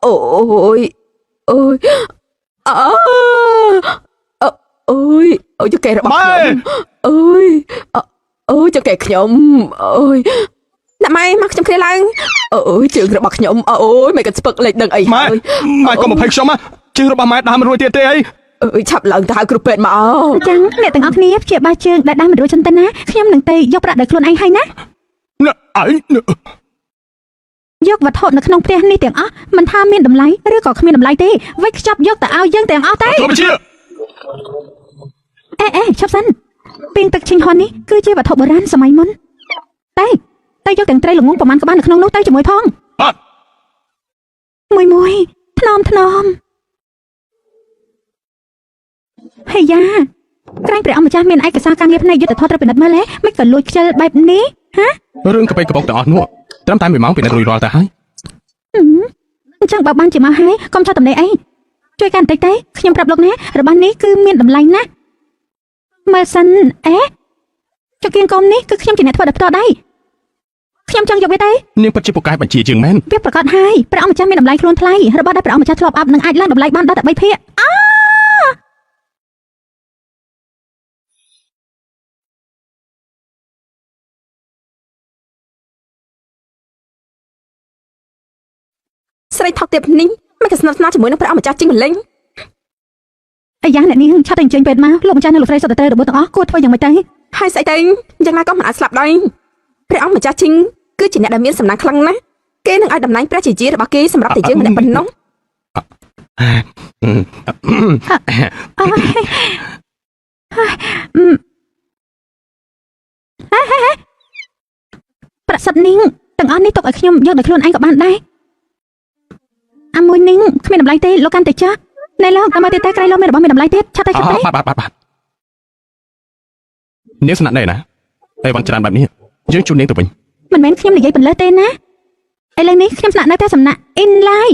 Ôi, ôi, à, ôi cho kẻរបស់ខ្ញុំអើយអូយចង្កេះខ្ញុំអើយអ្នកម៉ែមកខ្ញុំគ្នាឡើងអូយជើងរបស់ខ្ញុំអូយមិនក៏ស្ពឹកលេចដឹងអីហើយម៉ែកុំ20ខ្ញុំជើងរបស់ម៉ែដើមមិនរួចទៀតទេអីអើយឆាប់ឡើងទៅហៅគ្រូពេទ្យមកអញ្ចឹងអ្នកទាំងអស់គ្នាព្យាបាលជើងដែលដើមមិនរួចចឹងទៅណាខ្ញុំនឹងទៅយកប្រាក់ដោយខ្លួនឯងហើយណាណែអីយកវត្ថុនៅក្នុងផ្ទះនេះទាំងអស់មិនថាមានតម្លៃឬក៏គ្មានតម្លៃទេវិចខ្ចប់យកទៅឲ្យយើងទាំងអស់ទេអេឈប់សិនពីងទឹកឈិញហន់នេះគឺជាវត្ថុបុរាណសម័យមុនតែយកទាំងត្រីល្ងងប្រមាណក្បាលនៅក្នុងនោះទៅជាមួយផងមួយថ្នមហេយ៉ាក្រែងព្រះអង្គម្ចាស់មានឯកសារការងារផ្នែកយុទ្ធធម៌ត្រូវពិនិត្យមើលហ៎មិនក៏លួចខ្ជិលបែបនេះហារឿងកប៉ិកកប៉ុកទាំងអស់នោះត្រឹមតែ1ម៉ោងពិនិត្យរួចរាល់ទៅហើយអញ្ចឹងបើបានជាមកហើយកុំចោលតំណែងអីជួយកាន់បន្តិចទេខ្ញុំប្រាប់លោកណារបស់នេះគឺមានតម្លៃណាស់មើលសិនចង្កៀងកុំនេះគឺខ្ញុំជាអ្នកធ្វើដោយផ្ទាល់ដៃខ្ញុំចង់យកវាទេនាងពិតជាពូកែបញ្ជាជាងមែនវាប្រកាសហើយព្រះអង្គម្ចាស់មានតម្លៃខ្លួនថ្លៃរបស់ដែលព្រះអង្គម្ចាស់ធ្លាប់អាប់នឹងអាចឡើងតម្លៃបានដល់តែ3ភាគស្រីថោកទៀតនេះមិនក៏ស្និទ្ធស្នាលជាមួយនឹងព្រះអង្គម្ចាស់ជីងម្លេងអាយ៉ាអ្នកនាងឆាប់តែអញ្ជើញពេទ្យមកលោកម្ចាស់និងលោកស្រីសុទ្ធតែរបួសទាំងអស់គួរធ្វើយ៉ាងម៉េចទៅហើយស្អីទៅយ៉ាងណាក៏មិនអាចស្លាប់ដែរព្រះអង្គម្ចាស់ជីងគឺជាអ្នកដែលមានសំណាងខ្លាំងណាស់គេនឹងឲ្យតំណែងព្រះជាជារបស់គេសម្រាប់តែយើងម្នាក់ប៉ុណ្ណោះប្រាក់សិតនាងទាំងអស់នេះទុកឲ្យខ្ញុំយកដោយខ្លួនឯងក៏បានដែរអាមួយនាងគ្មានតម្លៃទេលោកកាន់តែចាស់ណែលោកតាមមកទៀតតែក្រៃលោកមានរបស់មានតម្លៃទៀតឆាប់តែបាទនាងស្នាក់ណែណាតែបានច្រើនបែបនេះយើងជួននាងទៅវិញមិនមែនខ្ញុំនិយាយបន្លឺទេណាឥឡូវនេះខ្ញុំស្នាក់នៅតែសំណាក់អ៊ីនឡាយ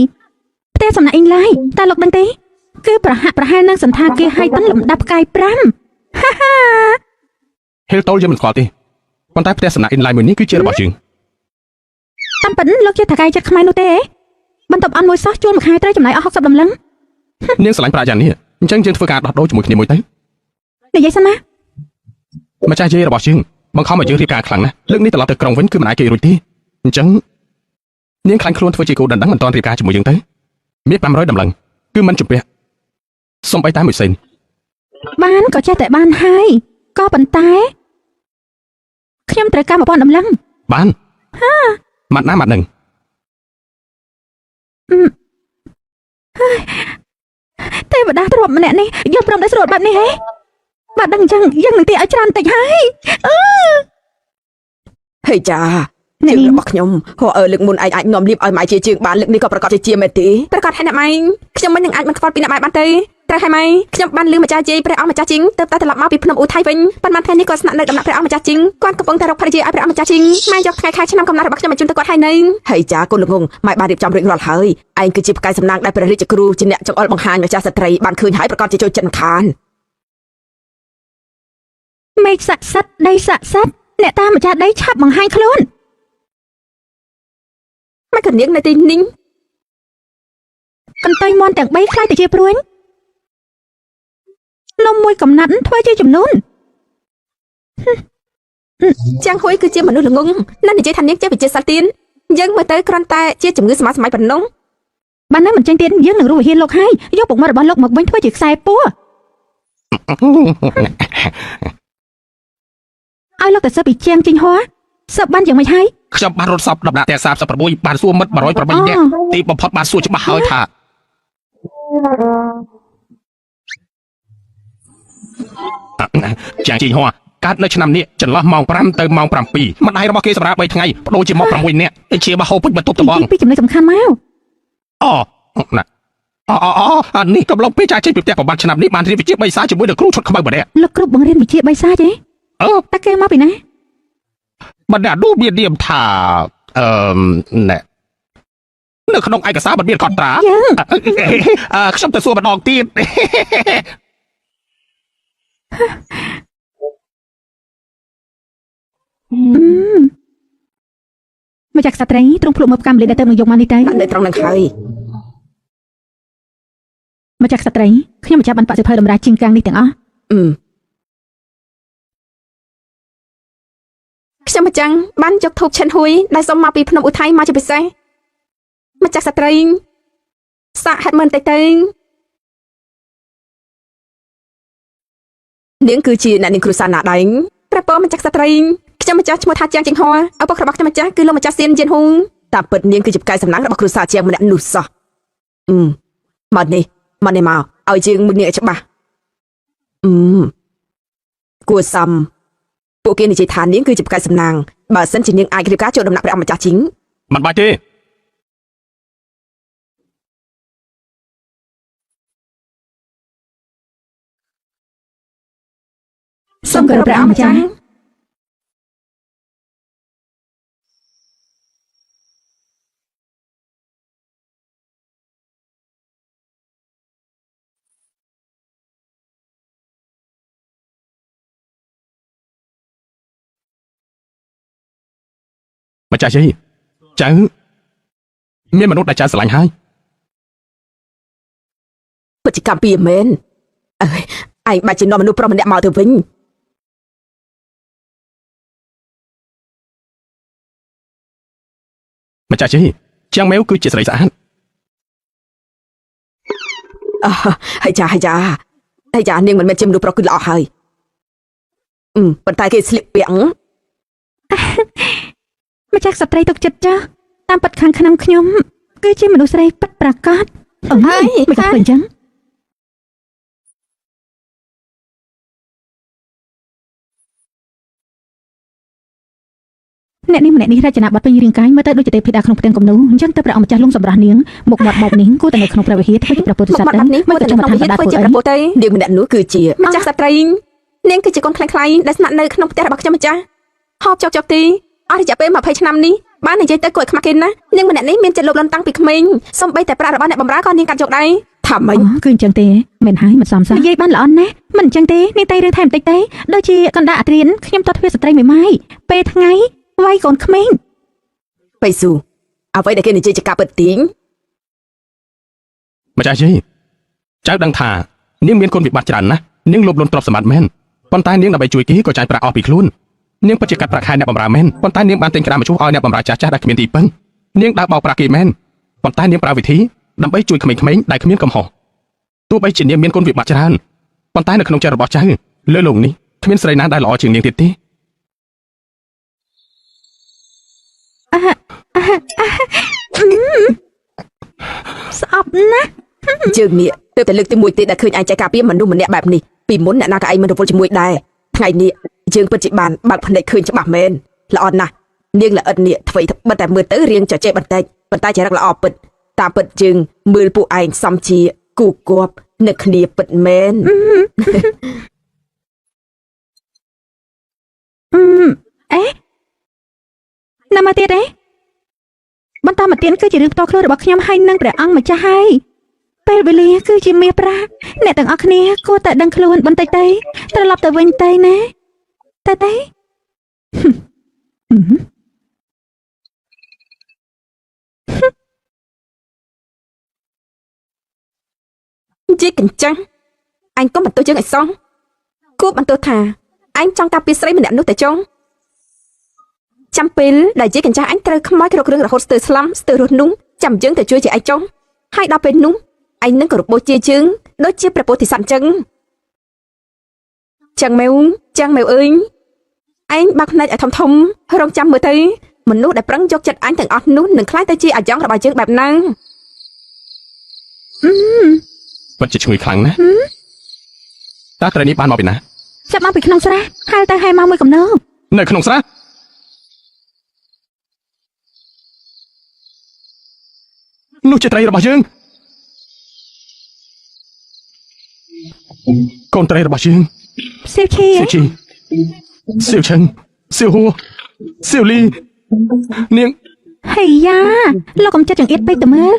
ផ្ទះសំណាក់អ៊ីនឡាយតើលោកដឹងទេគឺប្រហាក់ប្រហែលនឹងសន្តាគារឲ្យតលំដាប់ផ្កាយ5ហាហាហេលតូលយើងមិនស្គាល់ទេប៉ុន្តែផ្ទះសំណាក់អ៊ីនឡាយមួយនេះគឺជារបស់យើងតាមពិតលោកជាថកែចិត្តខ្មែរនោះទេបន្ទប់អន់មួយសោះជួលមួយខែត្រូវចំណាយអស់60ដំឡឹងនាងឆ្លាញ់ប្រាក់យ៉ាងនេះអញ្ចឹងយើងធ្វើការដោះដូរជាមួយគ្នាមួយទៅនិយាយសិនណាម្ចាស់យាយរបស់យើងបង្ខំឲ្យយើងរៀបការខ្លាំងណាស់លើកនេះត្រឡប់ទៅក្រុងវិញគឺមិនអាចគេរួចទេអញ្ចឹងនាងខ្លាញ់ខ្លួនធ្វើជាគូដណ្ដឹងមិនតាន់រៀបការជាមួយយើងទៅមាន500ដំឡឹងគឺមិនជំពាក់សុំបីតែមួយសេនបានក៏ចេះតែបានហើយក៏ប៉ុន្តែខ្ញុំត្រូវការ1000ដំឡឹងបានម៉ាត់ណាម៉ាត់នឹងទេវតាទ្របម្នាក់នេះយកព្រមដោយស្រួលបែបនេះហេបើដឹងអញ្ចឹងយើងនឹងទីឲ្យច្រើនតិចហើយហេចាជើងរបស់ខ្ញុំហៅលើកមុនឯងអាចនាំលៀបឲ្យម៉ែជាជើងបានលើកនេះក៏ប្រកាសជាមែនទេប្រកាសឲ្យអ្នកម៉ែខ្ញុំមិននឹងអាចមិនខ្វល់ពីអ្នកម៉ែបានទេត្រូវហើយម៉ែខ្ញុំបានលឺម្ចាស់យាយព្រះអង្គម្ចាស់ជីងទៅតែត្រឡប់មកពីភ្នំឧថៃវិញប៉ុន្មានថ្ងៃនេះគាត់ស្នាក់នៅដំណាក់ព្រះអង្គម្ចាស់ជីងគាត់កំពុងតែរកភរិយាឲ្យព្រះអង្គម្ចាស់ជីងម៉ែយកថ្ងៃខែឆ្នាំកំណត់របស់ខ្ញុំមកជូនទៅគាត់ហើយនៅហើយចាកូនល្ងងម៉ែបានរៀបចំរួចរាល់ហើយឯងគឺជាផ្កាយសំណាងដែលព្រះរាជគ្រូជាអ្នកចង្អុលបង្ហាញម្ចាស់ស្ត្រីបានឃើញហើយប្រកាសជាចូលចិត្តខានមេឃស័ក្តិសិទ្ធដីស័ក្តិសិទ្ធអ្នកតាមម្ចាស់ដីឆាប់បង្ហាញខ្លួនម៉ែកនាងនៅទីនេះកន្ទុយមន់ទាំង3ខ្លាយទៅជាព្រួញនំមួយកំណាត់ធ្វើជាចំនួនចាំងហួយគឺជាមនុស្សល្ងងណាស់និយាយថានាងចេះវិជាសាស្ត្រទៀនយើងមើលទៅគ្រាន់តែជាជំងឺសម័យប៉ុណ្ណឹងបានណាមិនចេញទៀតយើងនឹងរੂវិហារលោកហើយយកពុកមាត់របស់លោកមកវិញធ្វើជាខ្សែពួរឲ្យលោកទៅសើពីជាងជីងហួរសើបានយ៉ាងម៉េចហើយខ្ញុំបានរត់សពដំណាក់តែ36បានសួរមិត្ត108នាក់ទីបំផុតបានសួរច្បាស់ហើយថាជាងជីងហួរកាត់នៅឆ្នាំនេះចន្លោះម៉ោង5ទៅម៉ោង7ម្ដាយរបស់គេសម្រាប់3ថ្ងៃបដូរជាមក6នាក់ជាបហូពេញបន្ទប់តបងពីចំណុចសំខាន់មកណាអានេះកំឡុងពេលចាចេញពីផ្ទះប្រហែលឆ្នាំនេះបានរៀនវិជ្ជាបៃសាជាមួយនឹងគ្រូឈុតខ្មៅម្នាក់លោកគ្រូបង្រៀនវិជ្ជាបៃសាទេតែគេមកពីណាបណ្ដាឌូមាននាមថាណែនៅក្នុងឯកសារមិនមានកត់ត្រាខ្ញុំទៅសួរម្ដងទៀតមកจากស្ត្រីទ្រង់ភ្លុកមើលផ្កាម្លិះដែលទៅនឹងយកមកនេះទៅនៅត្រង់នឹងហើយ ម្ចាស់ក្សត្រីខ្ញុំម្ចាស់បានបសិភៅតម្រាជាងកាំងនេះទាំងអស់ ខ្ញុំម្ចាំងបានយកធូបឈិនហួយដែលសុំមកពីភ្នំឧថៃមកជាពិសេសម្ចាស់ស្ត្រីសាកហេតុមើលតិចទៅនាងគឺជាអ្នកនាងគ្រូសាណាដែងព្រះពរម្ចាស់ស្ត្រីខ្ញុំម្ចាស់ឈ្មោះថាជាងចិងហោឪពុករបស់ខ្ញុំម្ចាស់គឺលោកម្ចាស់សៀនយិនហ៊ូតាមពិតនាងគឺជាផ្កាយសំណាងរបស់គ្រូសាជាងម្នាក់នោះសោះមកនេះមកឲ្យជាងមើលនាងឲ្យច្បាស់គួរសមពួកគេនិយាយថានាងគឺជាផ្កាយសំណាងបើសិនជានាងអាចរៀបការចូលដំណាក់ព្រះអង្គម្ចាស់ជីង មិនបាច់ទេ សូមគោរពព្រះអង្គម្ចាស់ ម្ចាស់យាយចៅមានមនុស្សដែលចៅស្រឡាញ់ហើយ ពិតជាកម្មពីមែនអើយឯងបាច់ជានាំមនុស្សប្រុសម្នាក់មកទៅវិញ ម្ចាស់យាយជាងម៉ែវគឺជាស្រីស្អាត ហើយចានាងមិនមែនជាមនុស្សប្រុសគឺល្អហើយប៉ុន្តែគេស្លៀកពាក់ ម្ចាស់ក្សត្រីទុកចិត្តចាស់តាមពិតខាងក្នុងខ្ញុំគឺជាមនុស្សស្រីពិតប្រាកដហើយមិនឃើញអញ្ចឹងអ្នកនេះរចនាប័ទ្មពេញរាងកាយមើលទៅដូចជាទេពធីតាក្នុងផ្ទាំងគំនូរអញ្ចឹងទៅព្រះអង្គម្ចាស់លងសម្រាប់នាងមុខមាត់បោកនាងគួរតែនៅក្នុងព្រះវិហារធ្វើជាព្រះពុទ្ធសាសនាមកទៅក្នុងវិហារធ្វើជាព្រះពុទ្ធនាងម្នាក់នោះគឺជាម្ចាស់ស្ត្រីនាងគឺជាកូនខ្លាំងៗដែលស្នាក់នៅក្នុងផ្ទះរបស់ខ្ញុំម្ចាស់ហូបចុកទីអស់រយៈពេល20ឆ្នាំនេះបាននិយាយទៅគួរឲ្យខ្មាស់គេណានាងម្នាក់នេះមានចិត្តលោភលន់តាំងពីក្មេងសូម្បីតែប្រាក់របស់អ្នកបម្រើក៏នាងកាត់យកដែរថាម៉េច គឺអញ្ចឹងទេមិនហើយមិនសមសោះនិយាយបានល្អណាស់មិនអញ្ចឹងទេនាងតែរឿងថែមបន្តិចទេដូចជាកណ្ដាលអត្រៀនខ្ញុំតតទ្វាស្ត្រីមួយម៉ាយពេលថ្ងៃវាយកូនក្មេង បៃស៊ូអ្វីដែលគេនិយាយជាការពិតទីង ម្ចាស់យាយចៅដឹងថានាងមានគុណវិបត្តិច្រើនណាស់នាងលោភលន់ទ្រព្យសម្បត្តិមែនប៉ុន្តែនាងដើម្បីជួយគេក៏ចាយប្រាក់អស់ពីខ្លួននាងពិតជាកាត់ប្រាក់ខែអ្នកបម្រើមែនប៉ុន្តែនាងបានទិញក្រាមម្ជុះឲ្យអ្នកបម្រើចាស់ៗដែលគ្មានទីពឹងនាងដើរបោកប្រាស់គេមែនប៉ុន្តែនាងប្រើវិធីដើម្បីជួយក្មេងៗដែលគ្មានកំហុសទោះបីជានាងមានគុណវិបត្តិច្រើនប៉ុន្តែនៅក្នុងចិត្តរបស់ចៅលើលោកនេះគ្មានស្រីណាដែលល្អជាងនាងទៀតទេ ស្អប់ណាស់ ជើងនេះទៅតែលើកទី1ទេដែលឃើញឯងចែកការពារមនុស្សម្នាក់បែបនេះពីមុនអ្នកណាក៏ឯងមិនរវល់ជាមួយដែរថ្ងៃនេះយើងពិតជាបានបើកភ្នែកឃើញច្បាស់មែនល្អណាស់នាងល្អិតនេះធ្វើបិទតែមើលទៅរៀងចែកបន្តិចប៉ុន្តែចរិតល្អពិតតាមពិតយើងមើលពួកឯងសំជាគូគប់នឹកគ្នាពិតមែន អេណាមកទៀតទេបន្តមកទៀតគឺជារឿងផ្ទាល់ខ្លួនរបស់ខ្ញុំហើយនឹងព្រះអង្គម្ចាស់ហើយពេលវេលាគឺជាមាសប្រាក់អ្នកទាំងអស់គ្នាគួរតែដឹងខ្លួនបន្តិចទៅត្រឡប់ទៅវិញទៅណាតែជីកញ្ចាំងអញកុំបន្ទោសយើងឲ្យសោះគួរបន្ទោសថាអញចង់ការពារស្រីម្នាក់នោះតែចុងចាំពេលដែលជីកញ្ចាំងអញត្រូវខ្មោចគ្រោកគ្រឿងរហូតស្ទើរស្លាប់ស្ទើររស់នោះចាំយើងទៅជួយជាឯងចុងហើយដល់ពេលនោះឯងនឹងគោរពបូជាយើងដូចជាព្រះពោធិសត្វអញ្ចឹងចាំងម៉ែវអើយឯងបើកភ្នែកឲ្យធំរងចាំមើលទៅមនុស្សដែលប្រឹងយកចិត្តអញទាំងអស់នោះនឹងខ្លាចទៅជាអាយ៉ងរបស់យើងបែបហ្នឹង ពិតជាឈ្ងុយខ្លាំងណាស់តើត្រីនេះបានមកពីណា ចាប់មកពីក្នុងស្រះហើយទៅហើយមកមួយកំណើប នៅក្នុងស្រះនោះជាត្រីរបស់យើងកូនត្រីរបស់យើង សៀវឈី សៀវឈីសៀវឈឹងសៀវហួរសៀវលីនាង ហើយយ៉ាលោកកំចិត្តចង្អៀតពេកទៅមើល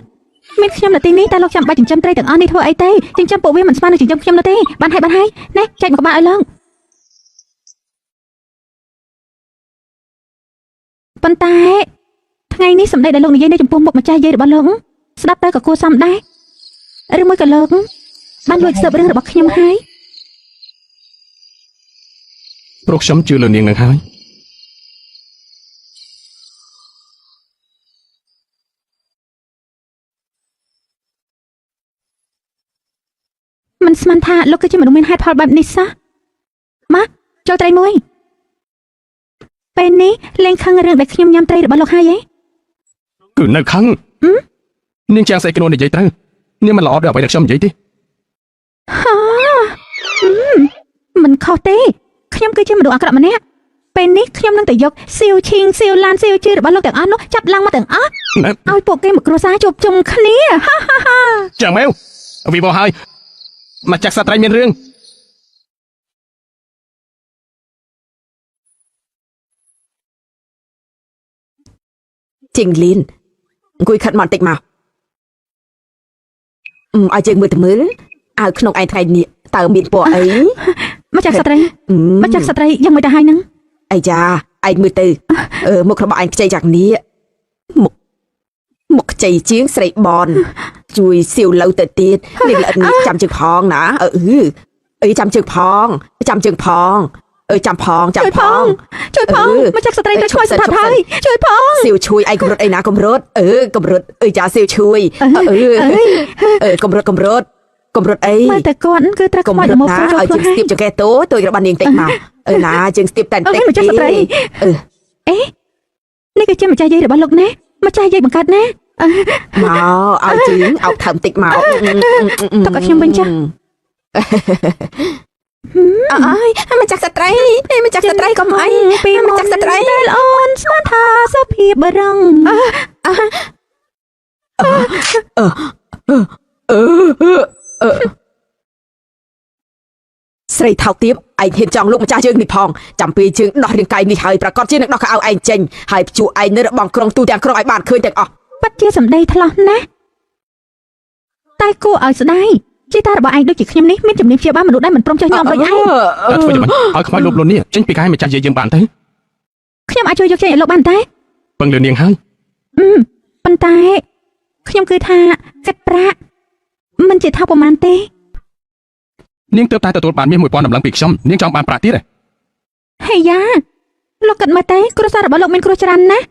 មានខ្ញុំនៅទីនេះតែលោកចាំបាច់ចិញ្ចឹមត្រីទាំងអស់នេះធ្វើអីទេចិញ្ចឹមពួកវាមិនស្មើនឹងចិញ្ចឹមខ្ញុំនោះទេបានហើយណែចែកមកក្បាលឲ្យលោកប៉ុន្តែថ្ងៃនេះសម្ដីដែលលោកនិយាយនៅចំពោះមុខម្ចាស់យាយរបស់លោកស្ដាប់ទៅក៏គួរសមដែរឬមួយក៏លោក បានលួចស៊ើបរឿងរបស់ខ្ញុំហើយ ព្រោះខ្ញុំជឿលើនាងនឹងហើយ មិនស្មានថាលោកគឺជាមនុស្សមានហេតុផលបែបនេះសោះមកចូលត្រីមួយពេលនេះលេងខឹងរឿងដែលខ្ញុំញ៉ាំត្រីរបស់លោកហើយហ៎ គឺនៅខឹងនាងចាំងស្អីខ្លួននិយាយត្រូវនាងមិនល្អដល់អ្វីដែលខ្ញុំនិយាយទេ ហាមិនខុសទេខ្ញុំគឺជាមនុស្សអាក្រក់ម្នាក់ពេលនេះខ្ញុំនឹងទៅយកសៀវឈីងសៀវឡានសៀវជឿរបស់លោកទាំងអស់នោះចាប់ឡើងមកទាំងអស់ឲ្យពួកគេមកគ្រួសារជួបជុំគ្នាហាហាហា ចាំមែវវិវហើយមកចាក់សត្រីមានរឿង ជីងលីនអង្គុយខិតមកបន្តិចមកឲ្យយើងមើលទៅមើលឲ្យក្នុងឯថ្ងៃនេះតើមានពណ៌អី មកចាក់ស្ត្រីមកចាក់ស្ត្រីយ៉ាងមិនទៅហើយនឹង អីចាឯងមើលទៅមុខរបស់ឯងខ្ចីយ៉ាងនេះមុខខ្ចីជាងស្រីបនជួយសៀវឡូវទៅទៀតនាងល្អិតនេះចាំជើងផងណាអីចាំជើងផងចាំផង ជួយផងមកចាក់ស្ត្រីទៅឆ្លើយស្ថាត់ហើយជួយផង សៀវជួយឯងកម្រិតអីណាកម្រិតកម្រិតចាសៀវជួយកម្រិតអី មើលតែគាត់គឺត្រូវខ្មោចល្មមចូល ឲ្យ ខ្លួន ជើងស្ទាបចង្កេះតូចរបស់នាងតិចមកណាជើងស្ទាបតែបន្តិច មកចាក់ស្ត្រីអេនេះគឺជាម្ចាស់យាយរបស់លោកណាម្ចាស់យាយបង្កើតណា មកឲ្យជើងអោបថើមតិចមក ទុកឲ្យខ្ញុំវិញចា អើយមកចាក់ស្ត្រីមកចាក់ស្ត្រីកុំអី ពី មកចាក់ស្ត្រី ដែលអូនស្មានថាសុភាពបរឹង ស្រីថោកទាបឯងហ៊ានចង់លោកម្ចាស់យើងនេះផងចាំពេលជើងដោះរាងកាយនេះហើយប្រកាសជានឹងដោះកៅអៅឯងចេញហើយជួឯងនៅរបងក្រុងទូទាំងក្រុងឲ្យបានឃើញទាំងអស់ ប៉ាត់ជាសម្ដីថ្លោះណាស់តែគួរឲ្យស្ដាយជីតារបស់ឯងដូចជាខ្ញុំនេះមានជំនាញព្យាបាលមនុស្សដែលមិនព្រមចុះញោមដូចឯង ធ្វើយ៉ាងម៉េចឲ្យខ្មោចលោភលន់នេះចេញពីកាយម្ចាស់យាយយើងបានទៅ ខ្ញុំអាចជួយយកចេញឲ្យលោកបានតែ ពឹងលើនាងហើយ ប៉ុន្តែខ្ញុំគឺថាកាត់ប្រាក់មិនជាថាប្រមាណទេ នាងទើបតែទទួលបានមាស 1000 ដំឡឹងពីខ្ញុំនាងចង់បានប្រាក់ទៀតទេ ហេយ៉ាលោកគិតមើលទៅគ្រួសាររបស់លោកមានគ្រោះច្រើនណាស់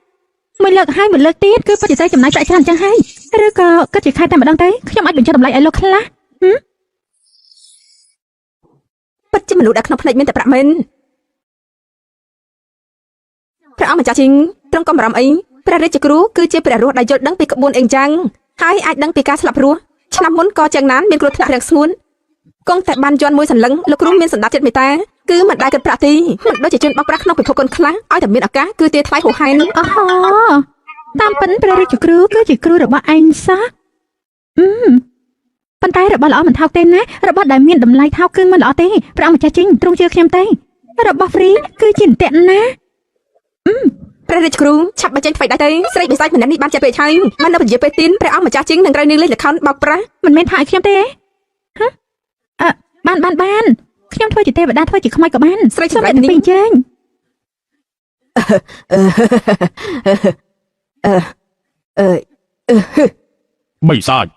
មួយលើកហើយមួយលើកទៀតគឺពិតជាចំណាយប្រាក់ច្រើនអញ្ចឹងហើយឬក៏គិតជាខែតែម្ដងទៅខ្ញុំអាចបញ្ចុះតម្លៃឲ្យលោកខ្លះ ពិតជាមនុស្សដែលក្នុងភ្នែកមានតែប្រាក់មិនព្រះអង្គម្ចាស់ជីងត្រង់កំរំអីព្រះរាជគ្រូគឺជាព្រះរស់ដែលយល់ដឹងពីក្បួនអីចឹងហើយអាចដឹងពីការស្លាប់រស់ឆ្នាំមុនក៏ចឹងណានមានគ្រោះថ្នាក់រាំងស្ងួនគង់តែបានយន់មួយសន្លឹងលោកគ្រូមានសម្ដាប់ចិត្តមេត្តាគឺមិនដែលគិតប្រាក់ទីមិនដូចជាជនបោកប្រាស់ក្នុងពិភពកូនខ្លះឲ្យតែមានឱកាសគឺទាថ្លៃហួសហេតុ អូហូតាមពិនព្រះរាជគ្រូគឺជាគ្រូរបស់ឯងសោះប៉ុន្តែរបស់ល្អមិនថោកទេណារបស់ដែលមានតម្លៃថោកគឺមិនល្អទេព្រះអង្គម្ចាស់ជីងទ្រង់ជឿខ្ញុំទេរបស់ហ្វ្រីគឺជាអន្ទាក់ណា ព្រះរាជគ្រូឆាប់បញ្ចេញថ្មីដែរទៅស្រីបិសាចម្នាក់នេះបានចេះពេកហើយមិននៅពជាពេលទីនព្រះអង្គម្ចាស់ជីងនឹងត្រូវនាងលេខល្ខោនបោកប្រាស់ មិនមែនថាឲ្យខ្ញុំទេហ៎បានខ្ញុំធ្វើជាទេវតាធ្វើជាខ្មោចក៏បានស្រីសម្រាប់ពីអញ្ជើញ បីសាច់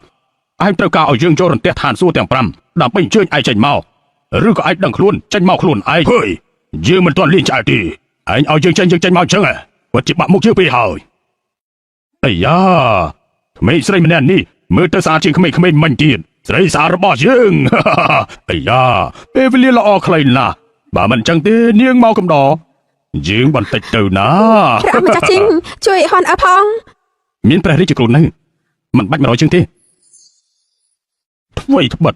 ឯងត្រូវការឲ្យយើងចូលរន្ទះឋានសួគ៌ទាំង 5 ដើម្បីអញ្ជើញឯងចេញមកឬក៏ឯងដឹងខ្លួនចេញមកខ្លួនឯងហើយយើងមិនទាន់លៀងឆ្អែតទេឯងឲ្យយើងចេញមកអញ្ចឹងគាត់ជាបាក់មុខយើងពេកហើយអាយ៉ាក្មេងស្រីម្នាក់នេះមើលទៅស្អាតជាងក្មេងៗមិញទៀតស្រីស្អាតរបស់យើង អាយ៉ាពេលវេលាល្អខ្លីណាស់បើមិនអញ្ចឹងទេនាងមកកំដរយើងបន្តិចទៅណា ព្រះអង្គម្ចាស់ជីងជួយហនអើផង មានព្រះរាជគ្រូនៅមិនបាច់100ជើងទេធ្វើត្បិត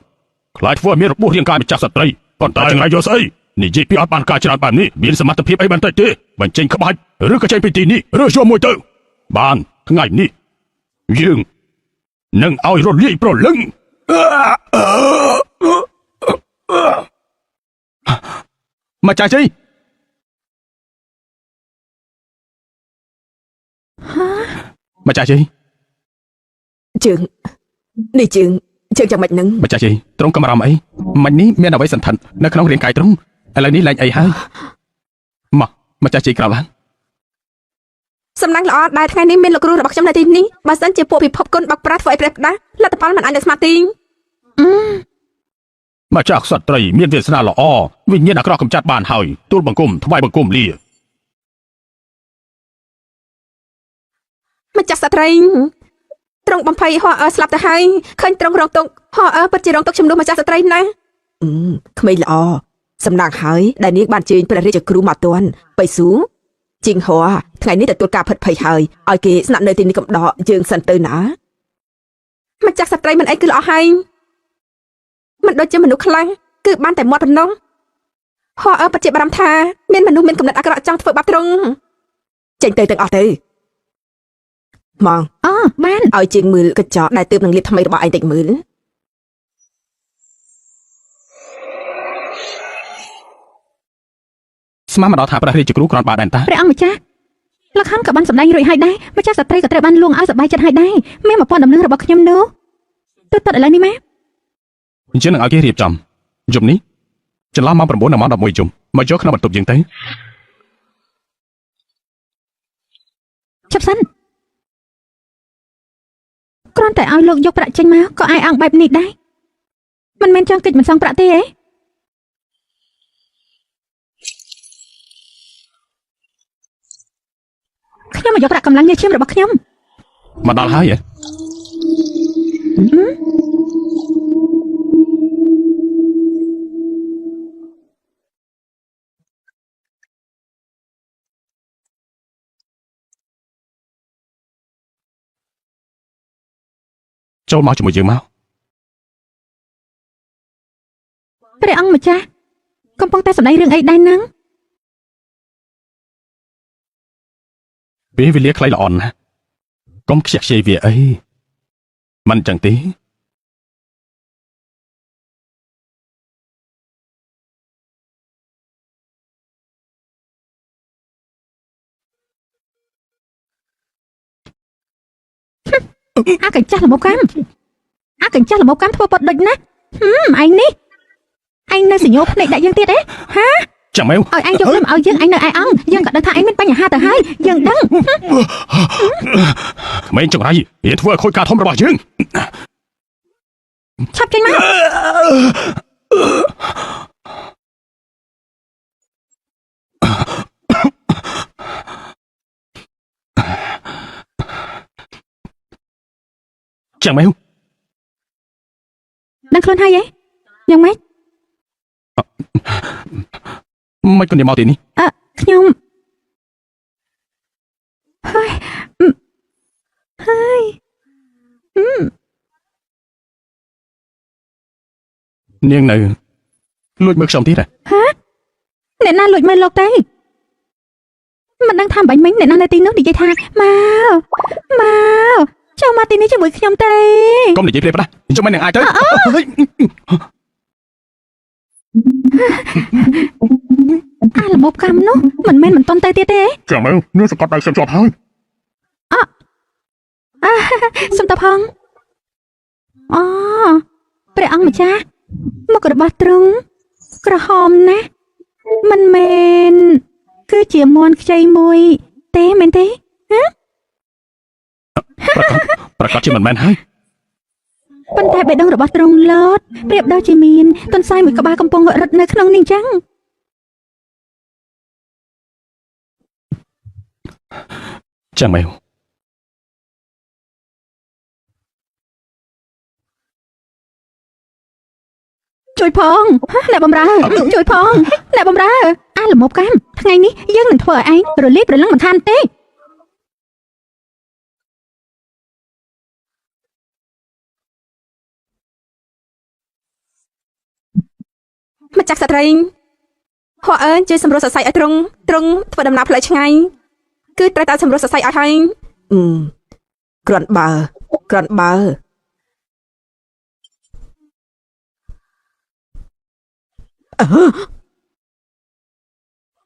ខ្លាចធ្វើឲ្យមានរបួសរាងកាយម្ចាស់ស្ត្រីប៉ុន្តែចង្រៃយកស្អីនិយាយពីអត់បានការច្រើនបែបនេះមានសមត្ថភាពអីបន្តិចទេបញ្ចេញក្បាច់ឬក៏ចេញពីទីនេះរើសយកមួយទៅបានថ្ងៃនេះយើងនឹងឲ្យរលាយប្រលឹងម្ចាស់ជ័យម្ចាស់ជ័យ ជើងនេះជើងយ៉ាងម៉េចនឹង ម្ចាស់ជ័យត្រង់កំរំអីមិញនេះមានអ្វីសន្ធិដ្ឋនៅក្នុងរាងកាយត្រង់ឥឡូវនេះលែងអីហើយមកម្ចាស់ជ័យក្រោកឡើង សំណាងល្អដែលថ្ងៃនេះមានលោកគ្រូរបស់ខ្ញុំនៅទីនេះបើសិនជាពួកពិភពគុណបោកប្រាស់ធ្វើឲ្យព្រះផ្ដាស់លទ្ធផលមិនអាចនឹងស្មារតី មកចាក់សត្រីមានវាសនាល្អវិញ្ញាណអាក្រក់កំចាត់បានហើយទូលបង្គំថ្វាយបង្គំលា ម្ចាស់ស្ត្រីត្រង់បំភ័យហោស្លាប់ទៅហើយឃើញត្រង់រងទុកហោពិតជារងទុកជំនួសម្ចាស់ស្ត្រីណាក្មេងល្អសំណាងហើយដែលនាងបានជើញព្រះរាជគ្រូមកទាន់បៃស៊ូជីងហោថ្ងៃនេះទទួលការផិតភ័យហើយឲ្យគេស្នាក់នៅទីនេះកំដកយើងសិនទៅណាម្ចាស់ស្ត្រីមិនអីគឺល្អហើយមិនដូចជាមនុស្សខ្លះគឺបានតែមាត់ប៉ុណ្ណោះហោពិតជាបារម្ភថាមានមនុស្សមានកំណត់អាក្រក់ចង់ធ្វើបាបត្រង់ចេញទៅទាំងអស់ទៅម៉ងអូបាន ឲ្យជាងមើលកញ្ចក់ដែលទើបនឹងលាបថ្មីរបស់ឯងតិចមើលស្មានមកដល់ថាព្រះរាជគ្រូគ្រាន់បើដែនតា ព្រះអង្គម្ចាស់លក្ខខណ្ឌក៏បានសម្ដែងរួចហើយដែរម្ចាស់ស្ត្រីក៏ត្រូវបានលួងឲ្យសប្បាយចិត្តហើយដែរមាន1000ដំណឹងរបស់ខ្ញុំនោះទៅតើឥឡូវនេះម៉ែ អញ្ចឹងនឹងឲ្យគេរៀបចំយប់នេះចន្លោះម៉ោង9ដល់ម៉ោង11យប់មកយកក្នុងបន្ទប់យើងទៅ ឈប់សិនគ្រាន់តែឲ្យលោកយកប្រាក់ចេញមកក៏អាយអង្គបែបនេះដែរមិនមែនចង់គិតមិនសងប្រាក់ទេហ៎ខ្ញុំមកយកប្រាក់កម្លាំងញើសឈាមរបស់ខ្ញុំ មកដល់ហើយហ៎ចូលមកជាមួយយើងមក ព្រះអង្គម្ចាស់កំពុងតែសម្ដែងរឿងអីដែរហ្នឹង ពេលវេលាខ្លីល្អណាស់កុំខ្ជះខ្ជាយវាអីមិនចឹងទេអាកញ្ចាស់ល្មមកម្មធ្វើពត់ដូចណាឯងនេះឯងនៅសញ្ញោភ្នែកដាក់យើងទៀតទេហា ចាំមើល ឲ្យឯងយកលឹមឲ្យយើងឯងនៅឯអង្គយើងក៏ដឹងថាឯងមានបញ្ហាទៅហើយយើងដឹង ក្មេងចង្រៃវាធ្វើឲ្យខូចការធំរបស់យើង ឆាប់ចេញមក ចាំមើល ដឹងខ្លួនហើយហ៎យ៉ាងម៉េច មិនគន់មកទីនេះ ខ្ញុំហើយនាងនៅលួចមើលខ្ញុំទៀតហ៎ អ្នកណាលួចមើលលោកទេមិនដឹងថាបាញ់មិញអ្នកណានៅទីនោះនិយាយថាមកចូលមកទីនេះជាមួយខ្ញុំទេ កុំនិយាយព្រាបណាចុះមិននឹងអាចទៅ អាល្មមកម្មនោះមិនមែនមិនតន់ទៅទៀតទេ ចាំមើលនាងសង្កត់ដៃខ្ញុំជាប់ហើយ សុំតផងអូព្រះអង្គម្ចាស់មុខរបស់ទ្រង់ក្រហមណាស់មិនមែនគឺជាមន់ខ្ចីមួយទេមែនទេ ប្រកាសជាមិនមែនហើយ ប៉ុន្តែបេះដូងរបស់ទ្រង់ឡតប្រៀបដូចជាមានទន្សាយមួយក្បាលកំពុងរត់នៅក្នុងនេះចឹង ចាំមើល ជួយផងអ្នកបំរើជួយផងអ្នកបំរើអាល្មមកម្មថ្ងៃនេះយើងនឹងធ្វើឲ្យឯងរលាយប្រលឹងមិនខានទេ ម្ចាស់ស្ត្រីហោជួយសម្រួលសរសៃឲ្យត្រង់ធ្វើដំណើរផ្លូវឆ្ងាយគឺត្រូវតែសម្រួលសរសៃឲ្យហើយគ្រាន់បើ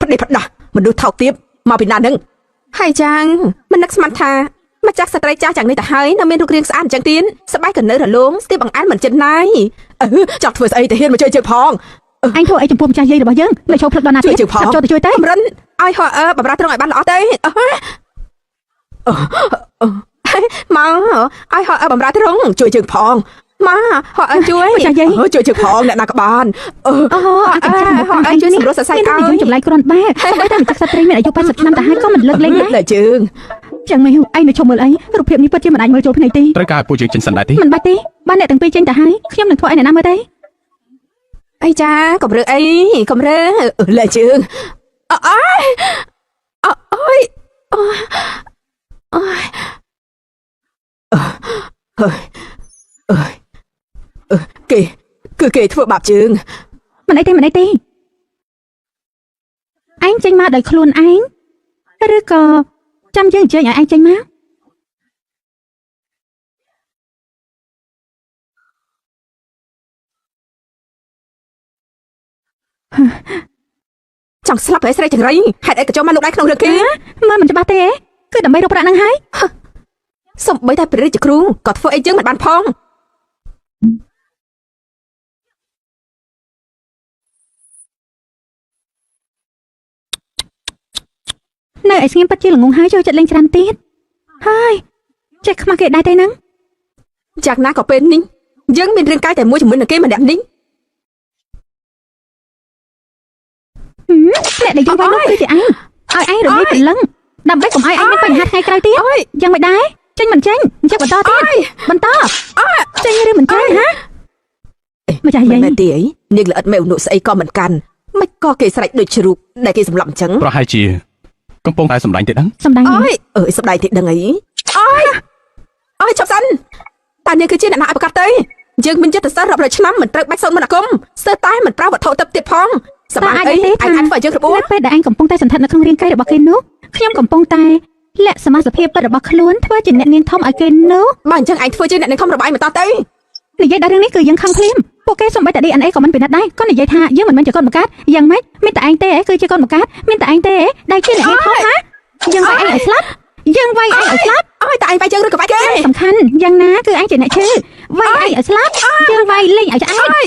ផ្ដេសផ្ដាស់មនុស្សថោកទាបមកពីណានឹងហើយចាងមិននឹកស្មានថាម្ចាស់ស្ត្រីចាស់យ៉ាងនេះទៅហើយនៅមានរូបរាងស្អាតអញ្ចឹងទៀតស្បែកក៏នៅរលោងស្ទាបបង្អែនមិនចិត្តណាយចង់ធ្វើស្អីទៅហ៊ានមកជួយជើងផង អញធ្វើអីចំពោះម្ចាស់យាយរបស់យើងលើឈប់ផ្លឹកដល់ណាទៀតចូលទៅជួយទេ រិនឲ្យហោបម្រើត្រង់ឲ្យបានល្អទេមកឲ្យហោបម្រើត្រង់ជួយជើងផង មកហត់ឲ្យជួយ ម្ចាស់យាយ ជួយជើងផងអ្នកណាក៏បានអឺ អូអញចាំមក ឲ្យជួយសម្រួលសរសៃ មាន ឲ្យ តែយើងចម្លែកគ្រាន់បែសូម្បីតែម្ចាស់ស្ត្រីមានអាយុ80ឆ្នាំទៅហើយក៏មិនលើកលែងដែរ តែជើង ចឹងមែនឯងនៅឈប់មើលអីរូបភាពនេះពិតជាមិនអាចមើលចូលភ្នែកទេ ត្រូវការឲ្យពួកយើងចេញសិនដែរទេ មិនបាច់ទេបានអ្នកទាំងពីរចេញទៅហើយខ្ញុំនឹងធ្វើឲ្យអ្នកណាមើលទេ អីចាកំរើអីកំរើលើជើងអើយអើយអើយគេធ្វើបាបជើង មិនអីទេឯងចេញមកដោយខ្លួនឯងឬក៏ចាំយើងអញ្ជើញឲ្យឯងចេញមក ចង់ស្លាប់ហើយស្រីចង្រៃហេតុអីក៏ចូលមកលោកដៃក្នុងរឿងគេ មើលមិនច្បាស់ទេគឺដើម្បីរកប្រាក់ហ្នឹងហើយ សំបីតែព្រះរាជគ្រូក៏ធ្វើអីយើងមិនបានផង នៅឲ្យស្ងៀមពិតជាល្ងងហើយចូលចិត្តលេងច្រើនទៀតហើយចេះខ្មាស់គេដែរទេហ្នឹង យ៉ាងណាក៏ពេលនេះយើងមានរឿងកាយតែមួយជាមួយនឹងគេម្នាក់នេះ អ្នកដែលយកវាយនោះគឺជាឯងឲ្យឯងរលាយព្រលឹងដើម្បីកុំឲ្យឯងមានបញ្ហាថ្ងៃក្រោយទៀតយ៉ាងមិនដែរចេញមិនចេញអញ្ចឹងបន្តទៀតបន្តចេញឬមិនចេញហ៎ម្ចាស់យាយ មែនទេអីនាងល្អិតមេវនុស្អីក៏មិនកាន់មិនក៏គេស្រែកដូចជ្រូកដែលគេសម្លាប់អញ្ចឹង ប្រហែលជាកំពុងតែសម្ដែងទេដឹង សំដែង អើយសម្ដែងទេដឹងអីអើយចាប់សិនតើនាងគឺជាអ្នកណាឲ្យប្រកាសទៅយើងមានចិត្តសាស្ត្ររាប់រយឆ្នាំមិនត្រូវបាច់សូនមន្តអាគមស្ទើរតែមិនប្រើវត្ថុទឹកទៀតផងសម្រាប់អីអាចធ្វើឲ្យយើងរបួស នៅពេលដែលឯងកំពុងតែសន្តិដ្ឋនៅក្នុងរាងកាយរបស់គេនោះខ្ញុំកំពុងតែលាក់សមាសភាពពិតរបស់ខ្លួនធ្វើជាអ្នកនាងធំឲ្យគេនោះ បើអញ្ចឹងឯងធ្វើជាអ្នកនឹងធំរបាយបន្តទៅ និយាយដល់រឿងនេះគឺយើងខឹងភ្លាមពួកគេសំបីតែ DNA ក៏មិនពិនិត្យដែរក៏និយាយថាយើងមិនមែនជាកូនបង្កើតយ៉ាងម៉េចមានតែឯងទេគឺជាកូនបង្កើតមានតែឯងទេដែលជាអ្នកនាងធំណាយើងវាយឯងឲ្យស្លាប់យើងវាយឯងឲ្យស្លាប់ អើយតែឯងវាយយើងឬក៏វាយគេ សំខាន់យ៉ាងណាគឺឯងជាអ្នកឈឺវាយឯងឲ្យស្លាប់យើងវាយលេងឲ្យឆ្អែតហើយ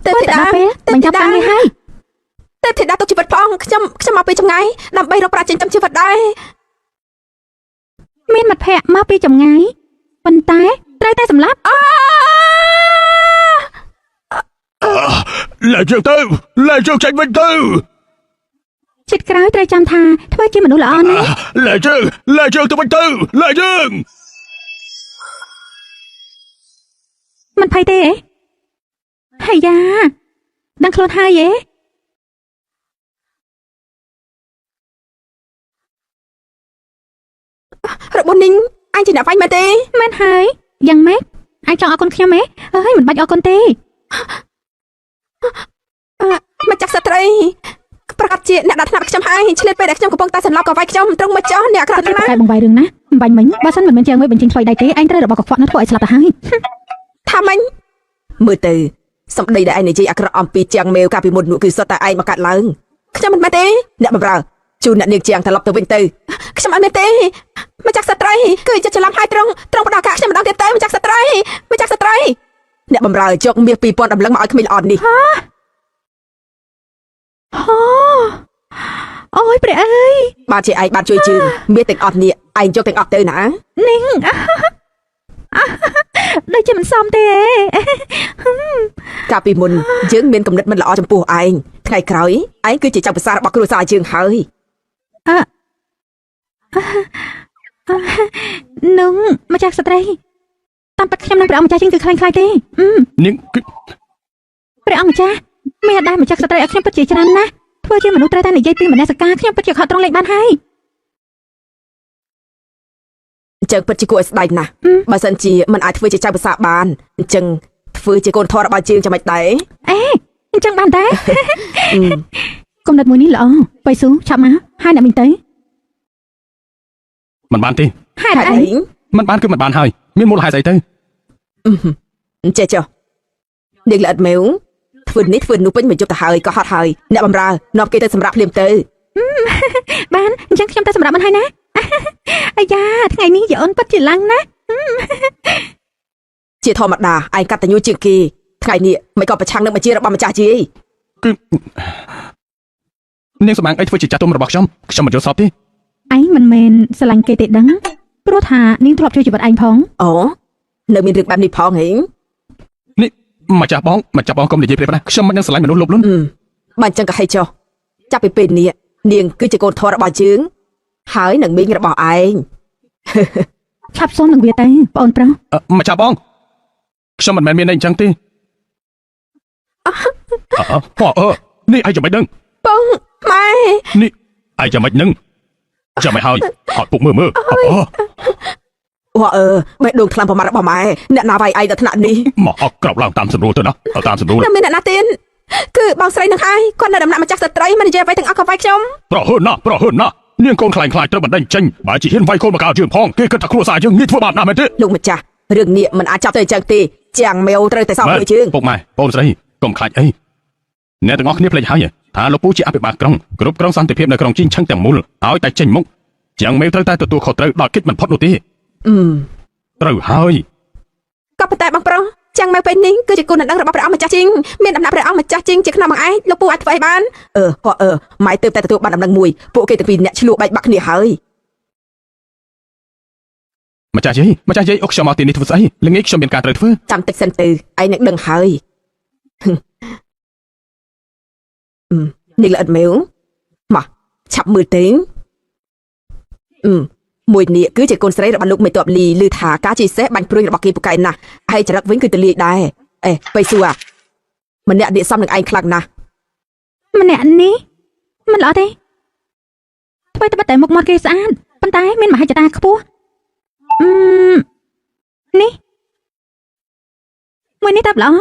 ទេ ទៅ ធីតា ដល់ពេលបញ្ចប់ការងារហើយ ទេធីតាទុកជីវិតផងខ្ញុំមកពីចម្ងាយដើម្បីរកប្រាក់ចិញ្ចឹមជីវិតដែរ មានមិត្តភ័ក្តិមកពីចម្ងាយប៉ុន្តែត្រូវតែសម្លាប់ លែងជើងទៅលែងជើងចេញវិញទៅ ចិត្តក្រោយត្រូវចាំថាធ្វើជាមនុស្សល្អណាស់ លែងជើងទៅវិញទៅលែងជើង មិនភ័យទេហើយយ៉ាដឹងខ្លួនហើយហ៎ របួសនីងអញជាអ្នកវាយមែនទេ មែនហើយយ៉ាងម៉េចអាចចង់អរគុណខ្ញុំហ៎អើយមិនបាច់អរគុណទេ ម្ចាស់ស្ត្រីប្រកាសជាអ្នកដាក់ថ្នាក់ខ្ញុំហើយឆ្លៀតពេលដែលខ្ញុំកំពុងតែសន្លប់ក៏វាយខ្ញុំត្រង់មកចោះអ្នកអាក្រក់ តែ ណាស់ បង្វែររឿងណាមិនបាញ់មិញបើសិនមិនមែនជាងមួយបញ្ចេញថ្លៃដៃទេឯងត្រូវរបស់កខ្វក់នោះធ្វើឲ្យស្លាប់ទៅហើយ ថាម៉េចមើលទៅសម្ដីដែលឯងនិយាយអាក្រក់អំពីជាងមេវកាលពីមុននោះគឺសុទ្ធតែឯងមកកាត់ឡើងខ្ញុំមិនមែនទេអ្នកបម្រើជូនអ្នកនាងជាងត្រឡប់ទៅវិញទៅខ្ញុំអត់មែនទេម្ចាស់ស្ត្រីគឺចិត្តច្រឡំហើយត្រង់ផ្ដោតការខ្ញុំម្ដងទៀតទៅម្ចាស់ស្ត្រីអ្នកបម្រើយកមាស 2000 ដំឡឹងមកឲ្យក្មេងល្អនេះ អូយព្រះអើយ បាទជាឯងបានជួយជឿមាសទាំងអស់នេះឯងយកទាំងអស់ទៅណា នីងដូចជាមិនសមទេ កាលពីមុនយើងមានគំនិតមិនល្អចំពោះឯងថ្ងៃក្រោយឯងគឺជាចៅប្រសាររបស់គ្រួសារយើងហើយ នឹងម្ចាស់ស្ត្រីតាមពិតខ្ញុំនឹងព្រះអង្គម្ចាស់ជាងគឺខ្លាំងខ្លាយទេ នាងគឺ ព្រះអង្គម្ចាស់មានដែរម្ចាស់ស្ត្រីឲ្យខ្ញុំពិតជាច្រើនណាស់ធ្វើជាមនុស្សត្រូវតែនិយាយពីមនសិការខ្ញុំពិតជាខកត្រង់លេខបានហើយ អញ្ចឹងពិតជាគួរឲ្យស្ដាយណាស់បើសិនជាមិនអាចធ្វើជាចៅប្រសារបានអញ្ចឹងធ្វើជាកូនធម៌របស់យើងចាំមិនដែរ អញ្ចឹងបានតែគំនិតមួយនេះល្អបៃស៊ូឆាប់មកហើយអ្នកមិញទៅ មិនបានទេ ហេតុអី មិនបានគឺមិនបានហើយមានមូលហេតុស្អីទៅ អញ្ចេះចុះនាងល្អិតមេវធ្វើនេះធ្វើនោះពេញមកយប់ទៅហើយក៏ហត់ហើយអ្នកបម្រើនាំគេទៅសម្រាប់ភ្លាមទៅ បានអញ្ចឹងខ្ញុំទៅសម្រាប់មិនហើយណា អាយ៉ាថ្ងៃនេះយាអូនពិតជាឡើងណាស់ ជាធម្មតាឯងកតញ្ញូជាងគេថ្ងៃនេះមិនក៏ប្រឆាំងនឹងបញ្ជារបស់ម្ចាស់ជី គឺនាងសម្បាំងអីធ្វើជាចាស់ទុំរបស់ខ្ញុំមិនយល់សពទេ ឯងមិនមែនស្រឡាញ់គេទេដឹងព្រោះថានាងធ្លាប់ជួយជីវិតឯងផង អូនៅមានរឿងបែបនេះផងហី នេះម្ចាស់បងកុំនិយាយព្រាបណាខ្ញុំមិននឹងស្រឡាញ់មនុស្សលោភលន់ បើអញ្ចឹងក៏ហីចុះចាប់ពីពេលនេះនាងគឺជាកូនធម៌របស់យើងហើយនឹងមីងរបស់ឯង ឆាប់សុំនឹងវាទៅបងប្រុសម្ ចាស់បងខ្ញុំមិនមែនមានន័យអញ្ចឹងទេនេះឯងចាំមិនដឹង បងម៉ែ នេះឯងចាំមិននឹងចាំមិនហើយអត់ពុកមើលអូបេះដូងខ្លាំងប្រមាណរបស់ម៉ែអ្នកណាវាយឯងដល់ថ្នាក់នេះ មកអត់ក្រោបឡើងតាមសម្រួលទៅណាតាមសម្រួល នៅមានអ្នកណាទៀតគឺបងស្រីនឹងហើយគាត់នៅដំណាក់ម្ចាស់ស្ត្រីមិននិយាយអ្វីទាំងអស់ក៏វាយខ្ញុំ ប្រហឺនណានាងកូនខ្លាញ់ត្រូវបណ្ដេញចេញបើជាហ៊ានវាយកូនមកកៅជើងផងគេគិតថាគ្រួសារយើងងាយធ្វើបាបណាស់មែនទេ លោកម្ចាស់រឿងនេះមិនអាចចាប់ទៅអញ្ចឹងទេចាំងមេវត្រូវតែសោកលើជើង ពុកម៉ែបងស្រីកុំខ្លាចអីអ្នកទាំងអស់គ្នាភ្លេចហើយថាលោកពូជាអភិបាលក្រុងគ្រប់គ្រងសន្តិភាពនៅក្រុងជីងឆឹងទាំងមូលឲ្យតែចេញមុខចាំងមេត្រូវតែទទួលខុសត្រូវដល់គិតមិនផុតនោះទេត្រូវហើយ ក៏ប៉ុន្តែបងប្រុសចាំងមេពេលនេះគឺជាគុណដឹងរបស់ព្រះអង្គម្ចាស់ជីងមានដំណាក់ព្រះអង្គម្ចាស់ជីងជាខ្នងបងឯងលោកពូអាចធ្វើអីបានម៉ែទៅតែទទួលបានដំណឹងមួយពួកគេទាំងពីរអ្នកឆ្លោះបែកបាក់គ្នាហើយ ម្ចាស់យាយអុកខ្ញុំមកទីនេះធ្វើស្អីល្ងាចខ្ញុំមានការត្រូវធ្វើ ចាំតិចសិនទៅឯងនឹងដឹងហើយនេះល្អិតមេវមកឆាប់មើលទេមួយនេះគឺជាកូនស្រីរបស់លោកមេតបលីឮថាការជិះសេះបាញ់ព្រួយរបស់គេពូកែណាស់ហើយចរិតវិញគឺទលាយដែរបៃស៊ូម្នាក់នេះសំនឹងឯងខ្លាំងណាស់ ម្នាក់នេះមិនល្អទេថ្មីត្បិតតែមុខមាត់គេស្អាតប៉ុន្តែមានមហិច្ឆតាខ្ពស់នេះមួយនេះតាប់ល្អ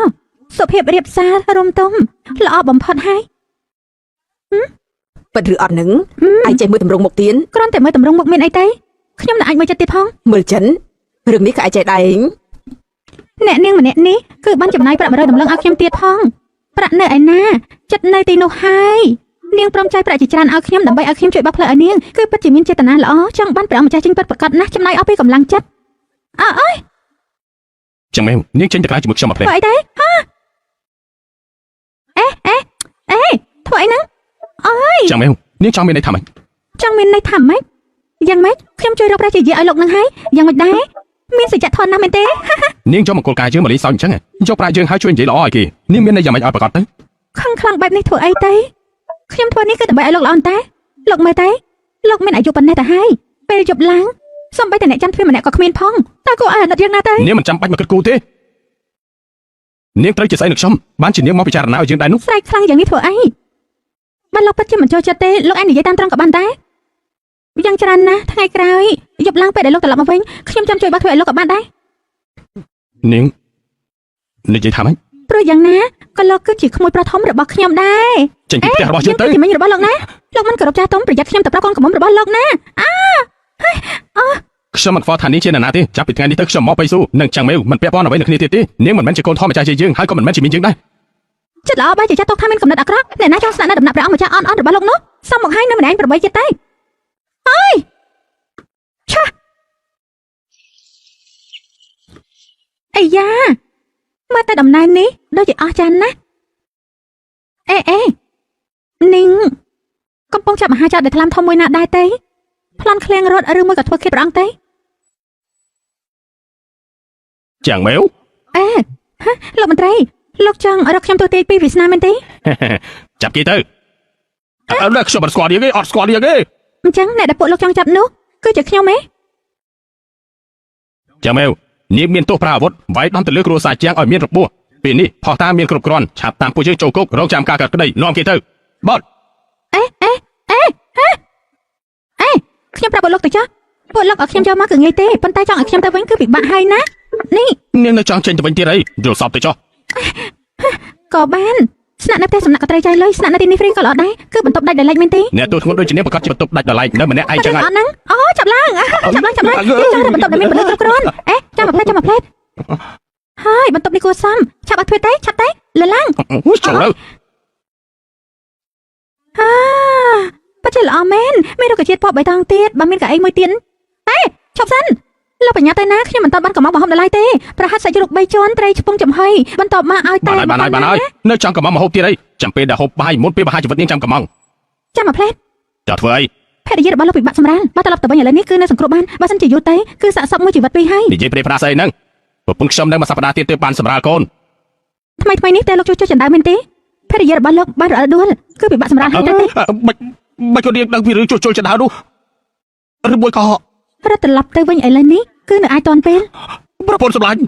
សុភាពរៀបសាររំទុំល្អបំផុតហើយ ពិតឬអត់នឹងឯងចេះមើលតម្រងមុខទៀន គ្រាន់តែមើលតម្រងមុខមានអីទេខ្ញុំនឹងអាចមើលចិត្តទៀតផង មើលចិនរឿងនេះក៏ឯងចេះដែរ អ្នកនាងម្នាក់នេះគឺបានចំណាយប្រាក់100តម្លឹងឲ្យខ្ញុំទៀតផងប្រាក់នៅឯណាចិត្តនៅទីនោះហើយនាងព្រមចាយប្រាក់ជាច្រើនឲ្យខ្ញុំដើម្បីឲ្យខ្ញុំជួយបោះផ្លូវឲ្យនាងគឺពិតជាមានចេតនាល្អចង់បានព្រះអង្គម្ចាស់ចេញពិតប្រាកដណាស់ចំណាយអស់ពីកម្លាំងចិត្តអើយ ចឹងមែននាងចេញទៅក្រៅជាមួយខ្ញុំមកផ្លែ ធ្វើអីទេធ្វើអីហ្នឹងអើយ ចឹងមែននាងចង់មានន័យថាម៉េច ចង់មានន័យថាម៉េចយ៉ាងម៉េចខ្ញុំជួយរកប្រាក់ជាយាឲ្យលោកនឹងហើយយ៉ាងម៉េចដែរមានសច្ចធម៌ណាស់មែនទេ នាងយកមង្គលការយើងមកលេងសើចអញ្ចឹងយកប្រាក់យើងហើយជួយនិយាយល្អឲ្យគេនាងមានន័យយ៉ាងម៉េចឲ្យប្រកាសទៅ ខឹងខ្លាំងបែបនេះធ្វើអីទេខ្ញុំធ្វើនេះគឺដើម្បីឲ្យលោកល្អតែលោកមើលទេលោកមានអាយុប៉ុណ្ណេះទៅហើយពេលយប់ឡើងសំបីតែអ្នកច័ន្ទទ្វារម្នាក់ក៏គ្មានផងតើគួរឲ្យអាណិតយ៉ាងណាទេ នាងមិនចាំបាច់មកគិតគូរទេនាងត្រូវជាស្អីនឹងខ្ញុំបានជានាងមកពិចារណាឲ្យយើងដែរនោះ ស្រែកខ្លាំងយ៉ាងនេះធ្វើអីបើលោកពិតជាមិនចូលចិត្តទេលោកឯងនិយាយតាមត្រង់ក៏បានដែរយ៉ាងច្រើនណាស់ថ្ងៃក្រោយយប់ឡើងពេលដែលលោកត្រឡប់មកវិញខ្ញុំចាំជួយបោះធ្វើឲ្យលោកក៏បានដែរ នាងនិយាយថាម៉េច ព្រោះយ៉ាងណាក៏លោកគឺជាក្មួយប្រុសធំរបស់ខ្ញុំដែរ ចេញពីផ្ទះរបស់យើងទៅ ជាមិញរបស់លោកណាលោកមិនគោរពចាស់ទុំប្រយ័ត្នខ្ញុំទៅប្រាប់កូនកំមុំរបស់លោកណាអើ ខ្ញុំមិនខ្វល់ថានាងជានរណាទេចាប់ពីថ្ងៃនេះទៅខ្ញុំមកបៃស៊ូនឹងចាំងមេវមិនពាក់ព័ន្ធអ្វីនឹងគ្នាទៀតទេនាងមិនមែនជាកូនធំម្ចាស់ជាយើងហើយក៏មិនមែនជាមីងយើងដែរ ចិត្តល្អបែរជាចាត់ទុកថាមានកំណត់អាក្រក់អ្នកណាចង់ស្នាក់នៅដំណាក់ព្រះអង្គម្ចាស់អន់របស់លោកនោះសមមកឲ្យនៅម្នាក់ប្របីចិត្តទេអើយឆាអាយ៉ាមើលតែដំណើរនេះដូចជាអស្ចារ្យណាស់អេនាងកំពុងចាប់មហាចៅដែលថ្លាមធំមួយណាដែរទេប្លន់ឃ្លៀងរត់ឬមួយក៏ធ្វើខិតព្រះអង្គទេ ចាំងមេវ លោកមន្ត្រីលោកចង់រកខ្ញុំទូទាយពីវាសនាមែនទេ ចាប់គេទៅអើខ្ញុំមិនស្គាល់នាងទេអត់ស្គាល់នាងទេ អញ្ចឹងអ្នកដែលពួកលោកចង់ចាប់នោះគឺជាខ្ញុំទេ ចាំងមេវនាងមានទោសប្រាអាវុធវាយដំទៅលើគ្រួសារជាងឲ្យមានរបួសពេលនេះផោះតាមានគ្រប់គ្រាន់ឆាប់តាមពួកយើងចូលគុករងចាំការកាត់ក្តីនាំគេទៅបត់ ខ្ញុំប្រាប់ពួកលោកទៅចុះពួកលោកឲ្យខ្ញុំយកមកគឺងាយទេប៉ុន្តែចង់ឲ្យខ្ញុំទៅវិញគឺពិបាកហើយណានេះ នាងនៅចង់ចេញទៅវិញទៀតអីយល់សពទៅចុះ ក៏បានស្នាក់នៅផ្ទះសំណាក់កត្រីចៃលុយស្នាក់នៅទីនេះហ្វ្រីក៏ល្អដែរគឺបន្ទប់ដាច់ដោយឡែកមែនទេ អ្នកទូធ្ងន់ដូចជានាងប្រកាសជាបន្ទប់ដាច់ដល់ឡែកនៅម្នាក់ឯងចឹងហើយ អត់ហ្នឹងអូចាប់ឡើងចាប់ឡើងខ្ញុំចង់បន្ទប់ដែលមានពលិគ្រប់គ្រាន់ចាំមកផ្លេតហើយបន្ទប់នេះគួរសមឆាប់អត់ធ្វើទេឆាប់ទេលើឡើង ចូលទៅ ប៉ាចេះល្អមែនមានរុក្ខជាតិពណ៌បៃតងទៀតបើមានកៅអីមួយទៀតឈប់សិនលោកបញ្ញាទៅណាខ្ញុំមិនតាន់បានកំងបង្ហូបដល់ឡើយទេប្រហែលសាច់ជ្រូក3ជាន់ត្រីឆ្ពងចំហុយបន្ទាប់មកឲ្យតែ បានហើយនៅចង់កំងមកហូបទៀតអីចាំពេលដែលហូបបាយមុនពេលបហាជីវិតនាងចាំកំង ចាំមកផ្លែត ចោះធ្វើអី ភរិយារបស់លោកពិបាកសម្រាលបើត្រឡប់ទៅវិញឥឡូវនេះគឺនៅសង្គ្រោះបានបើសិនជាយូរទៅគឺសាកសពមួយជីវិតពីរហើយ និយាយព្រៃប្រាស្អីហ្នឹងប្រពន្ធខ្ញុំនៅមួយសប្តាហ៍ទៀតទើបបានសម្រាលកូន ថ្មីនេះតែលោកជួយចណ្ដើមមែនទេភរិយារបស់លោកបានរអិលដួលគឺពិបាកសម្រាលហើយទៅទេ មិនក៏រៀងដឹងពីរឿងជួសជុលចណ្ដៅនោះឬមួយក៏ រត់ត្រឡប់ទៅវិញឥឡូវនេះគឺនៅអាចតាន់ពេល ប្រពន្ធសម្លាញ់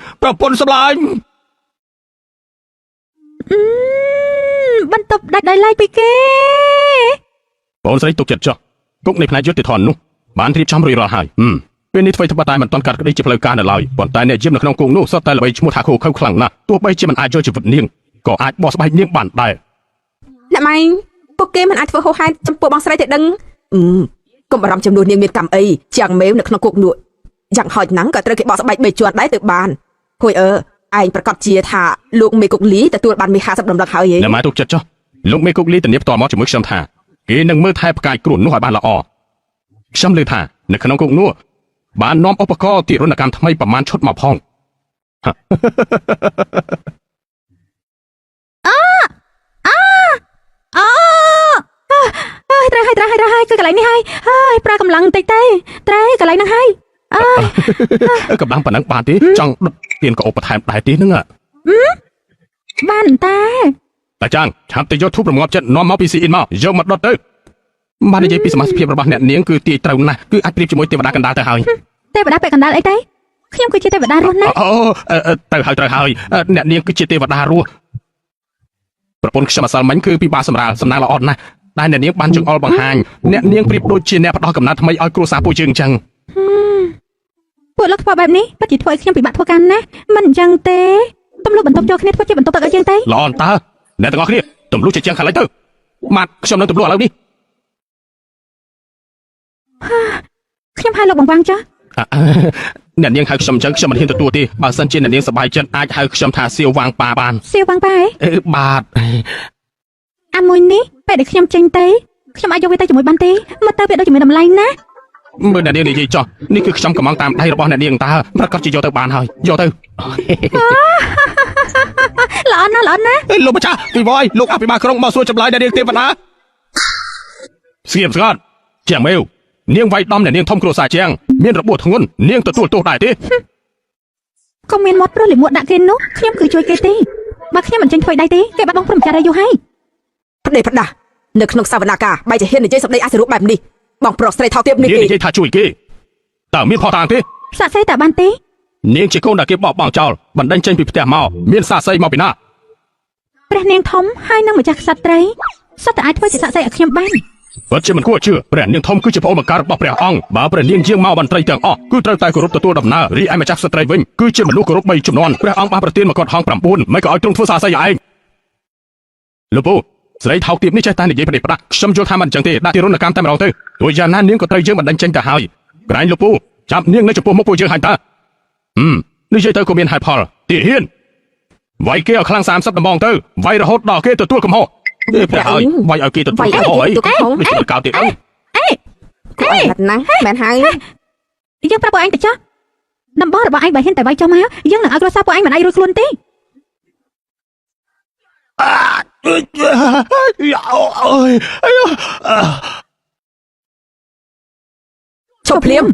បន្ទប់ដាច់ដោយឡែកពីគេ បងស្រីទុកចិត្តចុះគុកនៃផ្នែកយុត្តិធម៌នោះបានរៀបចំរួចរាល់ហើយពេលនេះធ្វើត្បិតតែមិនទាន់កាត់ក្តីជាផ្លូវការនៅឡើយប៉ុន្តែអ្នកយាមនៅក្នុងគុកនោះសុទ្ធតែល្បីឈ្មោះថាខូខើខ្លាំងណាស់ទោះបីជាមិនអាចយកជីវិតនាងក៏អាចបោះស្បែកនាងបានដែរ អ្នកម៉ែពួកគេមិនអាចធ្វើហោហែចំពោះបងស្រីទៅដឹងកុំបារម្ភចំនួននាងមានកម្មអីជាងមេវនៅក្នុងគុកនោះយ៉ាងហោចណាស់ក៏ត្រូវគេបោះស្បែក3ជាន់ដែរទៅបានហួយឯងប្រកាសជាថាលោកមេគុកលីទទួលបានមេ50ដំណឹងហើយឯង អ្នកម៉ែទុកចិត្តចុះលោកមេគុកលីធានាផ្ទាល់មកជាមួយខ្ញុំថាគេនឹងមើលថែផ្កាយគ្រួននោះឲ្យបានល្អខ្ញុំលើថានៅក្នុងគុកនោះបាននាំឧបករណ៍ទារុណកម្មថ្មីប្រមាណឈុតមកផង ត្រូវហើយកន្លែងនេះហើយប្រើកម្លាំងតិចទេត្រែកន្លែងហ្នឹងហើយកម្លាំងប៉ុណ្ណឹងបានទេចង់ដុតទៀនក៏ឧបថែមដែរទេហ្នឹង បានតែ តាចាងឆាប់ទៅយកធូបរងាប់ចិត្តនាំមកពីស៊ីអ៊ីនមកយកមកដុតទៅបាននិយាយពីសមាជិករបស់អ្នកនាងគឺទាយត្រូវណាស់គឺអាចប្រៀបជាមួយទេវតាកណ្ដាលទៅហើយ ទេវតាពាក់កណ្ដាលអីទេខ្ញុំគឺជាទេវតារស់ណា ទៅហើយត្រូវហើយអ្នកនាងគឺជាទេវតារស់ប្រពន្ធខ្ញុំអសលមិញគឺពិបាកសម្រាលសំណាងល្អណាស់តែអ្នកនាងបានចង្អុលបង្ហាញអ្នកនាងប្រៀបដូចជាអ្នកផ្ដោះកំណត់ថ្មីឲ្យគ្រួសារពួកយើងអញ្ចឹង ពួកលោកធ្វើបែបនេះពិតជាធ្វើឲ្យខ្ញុំពិបាកធ្វើការណាស់មិនអញ្ចឹងទេទំលុះបន្ទប់ចូលគ្នាធ្វើជាបន្ទប់ទឹកឲ្យយើងទេ ល្អអន្តើអ្នកទាំងអស់គ្នាទម្លុះជាជាងខាងឡើយទៅម៉ាត់ខ្ញុំនឹងទម្លុះឥឡូវនេះ ខ្ញុំហៅលោកបង្វាងចាស់ អ្នកនាងហៅខ្ញុំអញ្ចឹងខ្ញុំមិនហ៊ានទទួលទេបើសិនជាអ្នកនាងសប្បាយចិត្តអាចហៅខ្ញុំថាសៀវវាងប៉ាបាន សៀវវាងប៉ាបាទ អាមួយនេះពេលដែលខ្ញុំចេញទៅខ្ញុំអាចយកវាទៅជាមួយបានទេមើលទៅវាដូចជាមានតម្លៃណាស់ មើលអ្នកនាងនិយាយចោះនេះគឺខ្ញុំកំងតាមដៃរបស់អ្នកនាងតើប្រកាសជាយកទៅបានហើយយកទៅ ល្អណាស់ លោកម្ចាស់ទីវយលោកអភិបាលក្រុងមកសួរចម្លើយអ្នកនាងទេវតាស្ងៀមស្ងាត់ជាងមេវនាងវាយដំអ្នកនាងធំគ្រួសារជាងមានរបួសធ្ងន់នាងទទួលទោសដែរទេ កុំមានមាត់ព្រោះលិមួតដាក់គេនោះខ្ញុំគឺជួយគេទេបើខ្ញុំមិនចេញធ្វើដៃទេគេបាត់បង់ព្រមចារយូរហើយ ផ្ដេសផ្ដាស់នៅក្នុងសវនកម្មបែរជាហ៊ាននិយាយសម្ដីអសរុបបែបនេះបងប្រុសស្រីថោកទាបនេះ នាង គេ និយាយថាជួយគេតើមានផុសតាងទេ សាក់សីតាបានទេ នាងជាកូនដែលគេបោះបង់ចោលបណ្ដេញចេញពីផ្ទះមកមានសាស័យមកពីណា ព្រះនាងធំហើយនឹងម្ចាស់ក្សត្រីសត្វតែអាចធ្វើជាសាក់សីឲ្យខ្ញុំបាន ពិតជាមិនគួរជឿព្រះនាងធំគឺជាប្អូនបង្ការរបស់ព្រះអង្គបើព្រះនាងយាងមកបន្ត្រីទាំងអស់គឺត្រូវតែគោរពទទួលដំណើររីឯម្ចាស់ស្ត្រីវិញគឺជាមនុស្សគោរព3ជំនាន់ព្រះអង្គបានប្រទានមកគាត់ហង9មិនក៏ឲ្យទ្រង់ធ្វើសាស័យឯងលោកពូស្រីថោកទាបនេះចេះតែនិយាយប្រដេកប្រដាស់ខ្ញុំយល់ថាមិនអញ្ចឹងទេដាក់ទារុណកម្មតែម្ដងទៅទោះយ៉ាងណានាងក៏ត្រូវយើងបណ្ដេញចេញទៅហើយក្រែងលោកពូចាប់នាងនៅចំពោះមុខពួកយើងហើយតើនិយាយទៅក៏មានហេតុផលទាហានវាយគេឲ្យខ្លាំង30ដំបងទៅវាយរហូតដល់គេទទួលកំហុសព្រះហើយវាយឲ្យគេទទួលកំហុសអីដូចជាកោតទៀតអី គួរអត់ណាស់មែនហើយ យើងប្រាប់ពួកឯងទៅចុះដំបងរបស់ឯងបើហ៊ានតែវាយចុះមកយើងនឹងឲ្យគ្រួសារពួកឯងមិនអាចរួចខ្លួនទេ ឈប់ភ្លាម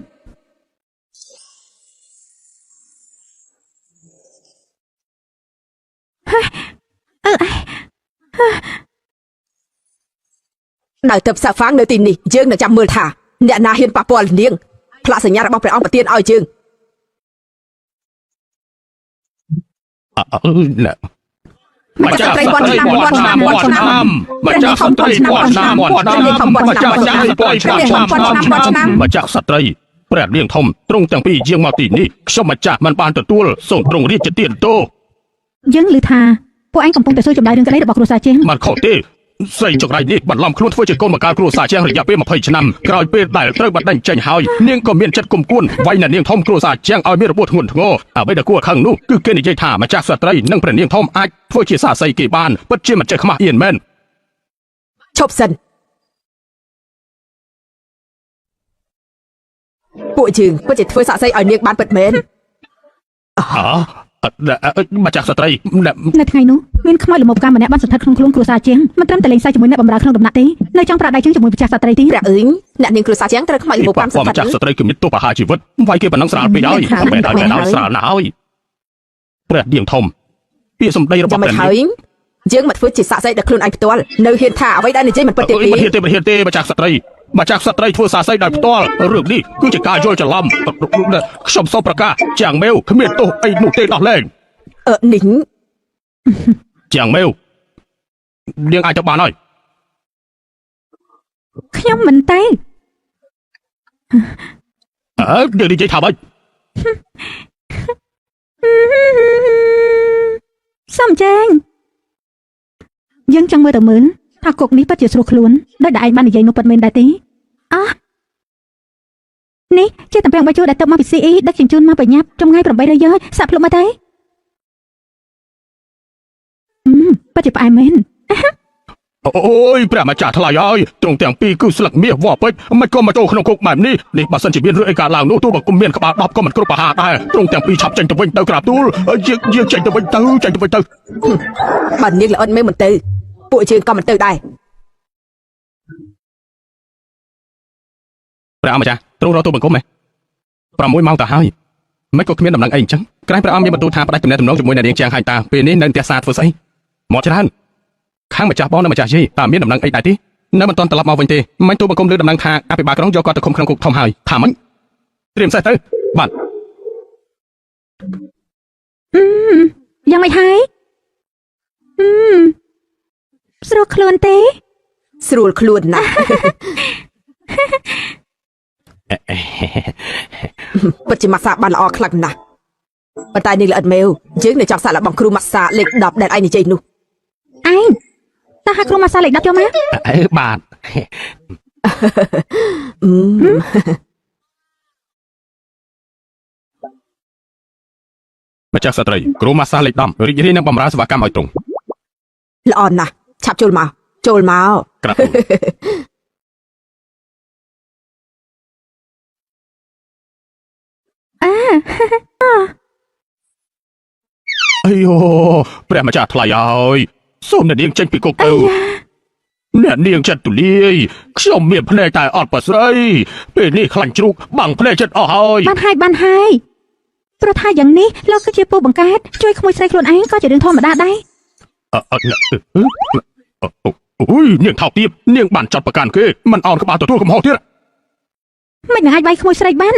នៅទៅផ្សារហ្វាងនៅទីនេះយើងនឹងចាំមើលថាអ្នកណាហ៊ានប៉ះពាល់នាងផ្លាកសញ្ញារបស់ព្រះអង្គប្រទានឲ្យយើង ម្ចាស់ស្ត្រីពាន់ឆ្នាំម្ចាស់ស្ត្រីពាន់ឆ្នាំម្ចាស់ស្ត្រីព្រះនាងធំទ្រង់ទាំងពីរយាងមកទីនេះខ្ញុំម្ចាស់មិនបានទទួលសូមទ្រង់រាជទានទោស យើងឮថាពួកឯងកំពុងតែសួរចម្លើយរឿងក្តីរបស់គ្រួសារជាង មិនខុសទេស្រីចង្រៃនេះបន្លំខ្លួនធ្វើជាកូនបង្ការគ្រួសារជាងរយៈពេល20ឆ្នាំក្រោយពេលដែលត្រូវបណ្ដេញចេញហើយនាងក៏មានចិត្តគុំគួនវាយអ្នកនាងធំគ្រួសារជាងឲ្យមានរបួសធ្ងន់ធ្ងរអ្វីដែលគួរខឹងនោះគឺគេនិយាយថាម្ចាស់ស្ត្រីនិងព្រះនាងធំអាចធ្វើជាសាស័យគេបានពិតជាមិនចេះខ្មាស់អៀនមែន ឈប់សិនពួកយើងពិតជាធ្វើសាក់សីឲ្យនាងបានពិតមែន មកចាស់ស្ត្រី នៅថ្ងៃនោះមានខ្មោចល្មមកម្មម្នាក់បានសន្ធិដ្ឋក្នុងខ្លួនគ្រួសារជាងមិនត្រឹមតែលេងសើចជាមួយអ្នកបម្រើក្នុងដំណាក់ទេនៅចង់ប្រាក់ដៃជាងជាមួយម្ចាស់ស្ត្រីទី ព្រះអើយអ្នកនាងគ្រួសារជាងត្រូវខ្មោចលំកម្មស មក ត្វ ចាស់ស្ត្រីគឺមានទោសប្រហារជីវិតវាយគេប៉ុណ្ណឹងស្រាលពេកហើយបែរដល់ស្រាលណាស់ហើយព្រះនាងធំពាក្យសម្ដីរបស់ ចាំ ព្រះ មិន នា ហើ ង យយើងមកធ្វើជាសាកសីដោយខ្លួនឯងផ្ទាល់នៅហ៊ានថាអ្វីដែលនិយាយមិនពិតទេ មិនហ៊ានទេមកចាស់ស្ត្រីធ្វើសាស័យដោយផ្ទាល់រឿងនេះគឺជាការយល់ច្រឡំខ្ញុំសូមប្រកាសជាងមេវគ្មានទោសអីនោះទេដោះលែង នេះ ជាងមេវនាងអាចទៅបានហើយ ខ្ញុំមិនទៅ នាងនិយាយថាម៉េច សំចែងយើងចង់មើលទៅមើលថាគុកនេះពិតជាស្រួលខ្លួនដោយដែលឯងបាននិយាយនោះពិតមែនដែរទេអោះនេះជាតំពាំងបាយជូរដែលទៅមកពី CE ដឹកជញ្ជូនមកប្រញាប់ចំងាយ800យើសាក់ភ្លុកមកទៅពិតជាផ្អែមមែន អូយព្រះម្ចាស់ថ្លៃហើយត្រង់ទាំងពីរគឺស្លឹកមាសវ៉ាពេជ្រមិនក៏មកចូលក្នុងគុកបែបនេះបើសិនជាមានរឿងអីកើតឡើងនោះទោះបើគុំមានក្បាល10ក៏មិនគ្រប់ប្រហារដែរត្រង់ទាំងពីរឆាប់ចេញទៅវិញទៅក្រាបទូលយើងចេញទៅវិញទៅ បើនាងល្អិតមេមិនទៅពួកយើងក៏មិនទៅដែរ ព្រះម្ចាស់ទ្រង់រកទូបង្គំហ៎6ម៉ោងទៅហើយមិនក៏គ្មានដំណឹងអីអញ្ចឹងក្រែងព្រះអង្គមានបន្ទូលថាផ្ដាច់ទំនាក់ទំនងជាមួយអ្នកនាងជាងហៃតាពេលនេះនៅផ្ទះសាធ្វើស្អីមកច្រើនខាងម្ចាស់បងនិងម្ចាស់យាយតើមានដំណឹងអីដែរទេនៅមិនទាន់ត្រឡប់មកវិញទេមិនទូបង្គំលើដំណឹងថាអភិបាលក្រុងយកគាត់ទៅឃុំក្នុងគុកធំហើយថាម៉េចត្រៀមសេះទៅបាទ យ៉ាងម៉េចហើយស្រួលខ្លួនទេ ស្រួលខ្លួនណាស់ ពិតជាម៉ាសាបានល្អខ្លាំងណាស់ប៉ុន្តែនាងល្អិតមេវយើងនៅចង់សាកល្បងគ្រូម៉ាសាលេខ10ដែលឯងនិយាយនោះ ឯងតើហាក់គ្រូម៉ាសាលេខ10ចូលមក បាទ ម្ចាស់ស្ត្រីគ្រូម៉ាសាលេខ10រីករាយនឹងបម្រើសេវាកម្មឲ្យទ្រង់ ល្អណាស់ឆាប់ចូលមកក្រាបទូលអាយព្រះម្ចាស់ថ្លៃហើយសូមអ្នកនាងចេញពីគុកទៅអ្នកនាងចិត្តទូលាយខ្ញុំមានភ្នែកតែអត់ប្រស្រីពេលនេះខ្លាញ់ជ្រូកបាំងភ្នែកចិត្តអស់ហើយ បានហើយព្រោះថាយ៉ាងនេះលោកគឺជាពូបង្កើតជួយក្មួយស្រីខ្លួនឯងក៏ជារឿងធម្មតាដែរ អូយនាងថោកទាបនាងបានចាត់ប្រកាន់គេមិនអោនក្បាលទទួលកំហុសទៀត មិននឹងអាចវាយក្មួយស្រីបាន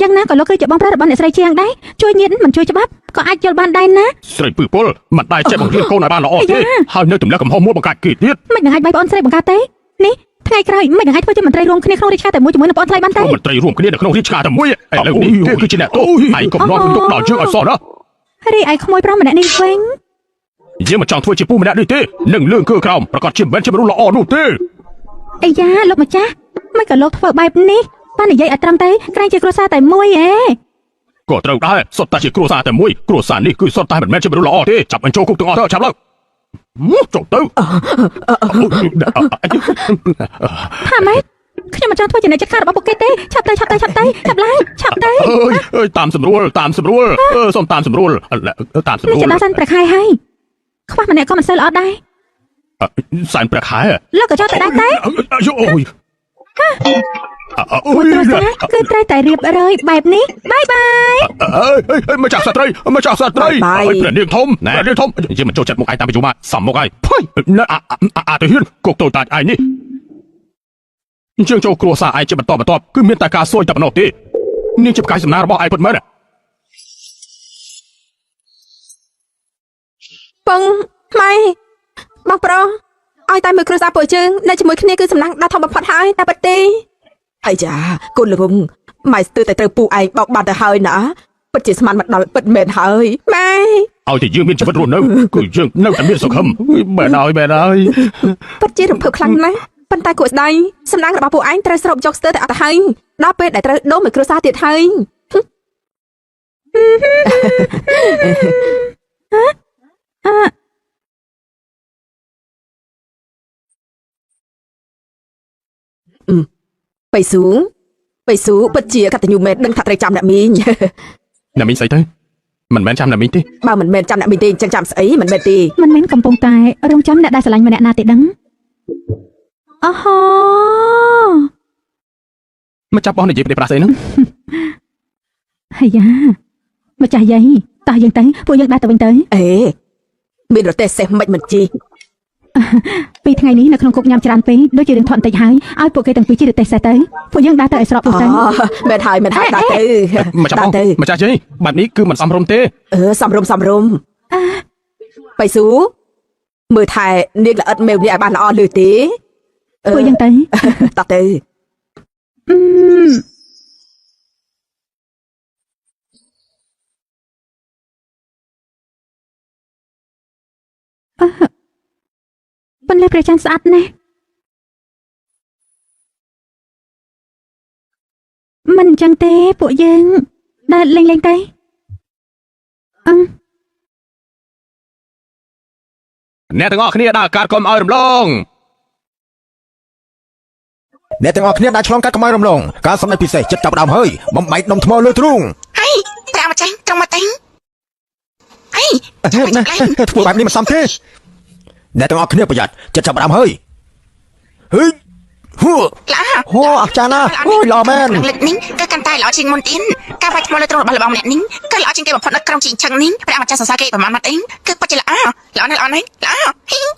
យ៉ាងណាក៏លោកគឺជាបងប្រុសរបស់អ្នកស្រីជាងដែរជួយញៀនមិនជួយច្បាប់ក៏អាចយល់បានដែរណា ស្រីពឺពលមិនដែលចេះបង្រៀនកូនឲ្យបានល្អទេហើយនៅទម្លាក់កំហុសមួយបង្កើតគេទៀត មិននឹងអាចវាយបងស្រីបង្កើតទេនេះថ្ងៃក្រោយមិននឹងអាចធ្វើជាមន្ត្រីរួមគ្នាក្នុងរាជការតែមួយជាមួយនឹងបងថ្លៃបានទេ មន្ត្រីរួមគ្នានៅក្នុងរាជការតែមួយឥឡូវនេះគេគឺជាអ្នកទោសហើយកុំនាំទុកដល់យើងឲ្យសោះណា រីឯក្មួយប្រុសម្នាក់នេះវិញ យើងមិនចង់ធ្វើជាពូម្នាក់នេះទេនឹងលឿងគឺក្រោមប្រកាសជាមិនជាមនុស្សល្អនោះទេ អាយ៉ាលោកម្ចាស់មិនក៏លោកធ្វើបែបនេះបាននិយាយឲ្យត្រឹមទៅក្រែងជាគ្រួសារតែមួយឯង ក៏ត្រូវដែរសុទ្ធតែជាគ្រួសារតែមួយគ្រួសារនេះគឺសុទ្ធតែមិនមែនជាមនុស្សល្អទេចាប់បញ្ចូលគុកទាំងអស់ទៅចាប់ឡើងចុះទៅ ថាម៉េចខ្ញុំមិនចង់ធ្វើជាអ្នកចាត់ការរបស់ពួកគេទេឆាប់ទៅឡើងឆាប់ទៅ អើយតាមស្រួលសូមតាមស្រួល នេះជាដល់សានប្រខែហើយខ្វះម្នាក់ក៏មិនសូវល្អដែរ សែនព្រះខែ លោកក៏ចោលទៅដែរទេ អូយ គ្រួសារគឺត្រូវតែរៀបរយបែបនេះបាយ ម្ចាស់ស្ត្រីព្រះនាងធំយើងមិនចូលចិត្តមុខឯងតាមបញ្ជូមកសំមុខឯងភ័យអាទៅហ៊ានគុកតូចតាចឯងនេះយើងចូលគ្រួសារឯងជាបន្តគឺមានតែការសួយតែប៉ុណ្ណោះទេនាងជាផ្កាយសំណារបស់ឯងពិតមែន ពងម៉ែបងប្រុសឲ្យតែមើលគ្រួសារពួកយើងនៅជាមួយគ្នាគឺសំណាងដ៏ធំបំផុតហើយតែពិតទេអាយ៉ាកូនលងម៉ែស្ទើរតែត្រូវពូឯងបោកបាត់ទៅហើយណាពិតជាស្មានមកដល់ពិតមែនហើយម៉ែ ឲ្យតែយើងមានជីវិតរស់នៅគឺយើងនៅតែមានសុខបែរហើយ ពិតជារំភើបខ្លាំងណាស់ប៉ុន្តែគួរស្ដាយសំណាងរបស់ពួកឯងត្រូវស្រូបយកស្ទើរតែអត់ទៅហើយដល់ពេលដែលត្រូវដូរមួយគ្រួសារទៀតហើយបៃស៊ូពិតជាកតញ្ញូមែនដឹងថាត្រូវចាំអ្នកមីង អ្នកមីងស្អីទៅ មិនមែនចាំតែមីងទេ បើមិនមែនចាំអ្នកមីងទេចឹងចាំស្អីមិនមែនទេ មិនមែនកំពុងតែរងចាំអ្នកដែលស្រឡាញ់ម្នាក់ណាទេដឹងអូហូ មកចាប់បោះនិយាយពីប្រាស្អីហ្នឹង ហើយយ៉ាម្ចាស់យាយតោះយើងទៅពួកយើងដើរទៅវិញទៅ អេមានរទេះសេះមិនជី ពីថ្ងៃនេះនៅក្នុងគុកញ៉ាំច្រើនពេកដូចជារឿងធន់តិចហើយឲ្យពួកគេទាំងពីរជិះរទេះសេះទៅពួកយើងដើរទៅឲ្យស្របទៅ អូមែនហើយដើរទៅ មកចាប់បោះម្ចាស់យាយបែបនេះគឺមិនសមរម្យទេ សំរុំបៃស៊ូមើលថែនាងល្អិតមេវនេះឲ្យបានល្អលើទេ ពួកយើងទៅ តោះទៅ បន្លែព្រះច័ន្ទស្អាតណាស់មិនអញ្ចឹងទេពួកយើងដើរលេងទៅ អ្នកទាំងអស់គ្នាដើរកាត់កុំឲ្យរំលង អ្នកទាំងអស់គ្នាđãឆ្លងកាត់កម្លាំងរំលងការសម្ដែងពិសេសចិត្តចាប់ដើមហើយបំបែកនំថ្មលើទ្រូង អីតែមកចាញ់ត្រង់មកតែងអី ធ្វើបែបនេះមិនសមទេអ្នកទាំងអស់គ្នាប្រយ័ត្នចិត្តចាប់ដើមហើយហឺហូ ឡា ហូអស្ចារ្យណាស់អូយល្អមែន លិចនេះគឺកាន់តែល្អជាងមុនទៀតការបាច់ថ្មលើត្រង់របស់លោកអ្នកនេះគឺល្អជាងគេបំផុតនៅក្រុងជីងឆឹងនេះព្រះអាចារ្យសរសើរគេប្រមាណមកទេគឺពិតជាល្អណាស់ល្អណាស់ល្អ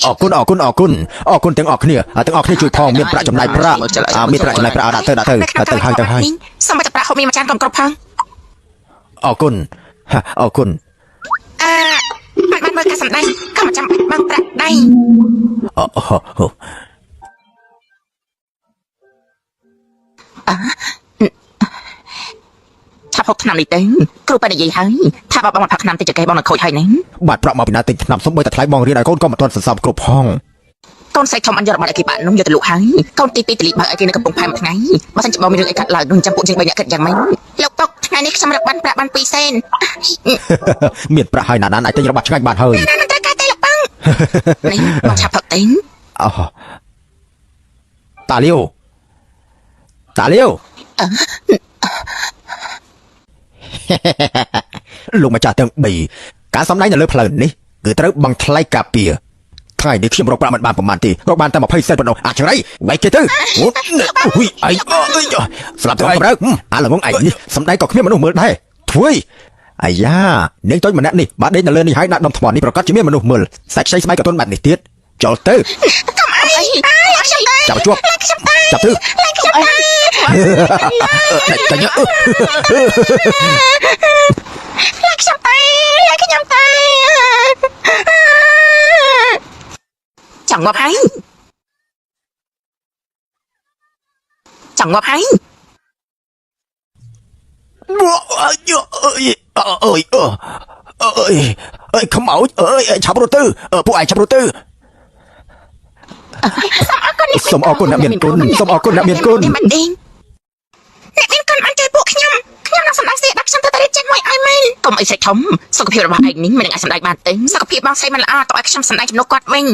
អរគុណទាំងអស់គ្នាជួយផងមានប្រាក់ចំណាយប្រាក់មានប្រាក់ចំណាយប្រាក់ដាក់ទៅហើយ សូមតែប្រាក់ហូបមានមួយចានគ្រប់ផង អរគុណ បានមើលការសម្ដែងក៏មិនចាំបាច់បើកប្រាក់ដៃឆាប់ហូបឆ្នាំនេះទៅគ្រូប៉ែនិយាយហើយថាបើបងមកផឹកឆ្នាំតិចគេបងនឹងខូចហើយហ្នឹង បាត់ប្រាក់មកពីណាទិញថ្នាំសុំបីតែថ្លៃបងរៀនឲ្យកូនក៏មិនទាន់សន្សំគ្រប់ផង កូនស្រីធំអញយករបស់អីគេបាក់នំយកទៅលក់ហើយកូនទី2តលីបើអីគេនៅកំពង់ផែមួយថ្ងៃបើសិនជាបងមានរឿងអីកាត់ឡើងនឹងចាំពួកជាង3នាក់គិតយ៉ាងម៉េចលោកពុកថ្ងៃនេះខ្ញុំរកបានប្រាក់បាន2សេន មានប្រាក់ហើយណាស់អាចទិញរបស់ឆ្ងាញ់បានហើយ មិនត្រូវការទេលោកប៉ឹងនេះមកឆាប់ផឹកទេ អូតាលាវលោកម្ចាស់ទាំង3ការសម្ដែងនៅលើផ្លូវនេះគឺត្រូវបង់ថ្លៃការពារថ្ងៃនេះខ្ញុំរកប្រាក់មិនបានប្រហែលទេរកបានតែ20សេនប៉ុណ្ណោះអាចរៃវាយគេទៅអូយអីស្លាប់ទៅកម្រើអាល្ងងឯងនេះសម្ដែងក៏គ្មានមនុស្សមើលដែរធ្វើអាយ៉ានាងតូចម្នាក់នេះបើដេកនៅលើនេះហើយដាក់ដុំថ្មនេះប្រកាសជាមានមនុស្សមើលសាច់ខ្ចីស្បែកកតុនបែបនេះទៀតចូលទៅ កុំអីខ្ញុំទៅ ចាប់ទៅតែញ៉ា ខ្ញុំទៅចង់ងាប់ហើយខ្មោចឆាប់រត់ទៅពួកឯងឆាប់រត់ទៅសូមអរគុណអ្នកមានគុណអ្នកមានគុណអ្នកមានគុណបានជួយពួកខ្ញុំនឹងសម្ដែងស្រីដាក់ខ្ញុំទៅរៀបចេញមួយឲ្យមែនកុំអីស្រេចធំសុខភាពរបស់ឯងនេះមិននឹងអាចសម្ដែងបានទេសុខភាពបងស្រីមិនល្អតើឲ្យខ្ញុំសម្ដែងជំនួសគាត់វិញ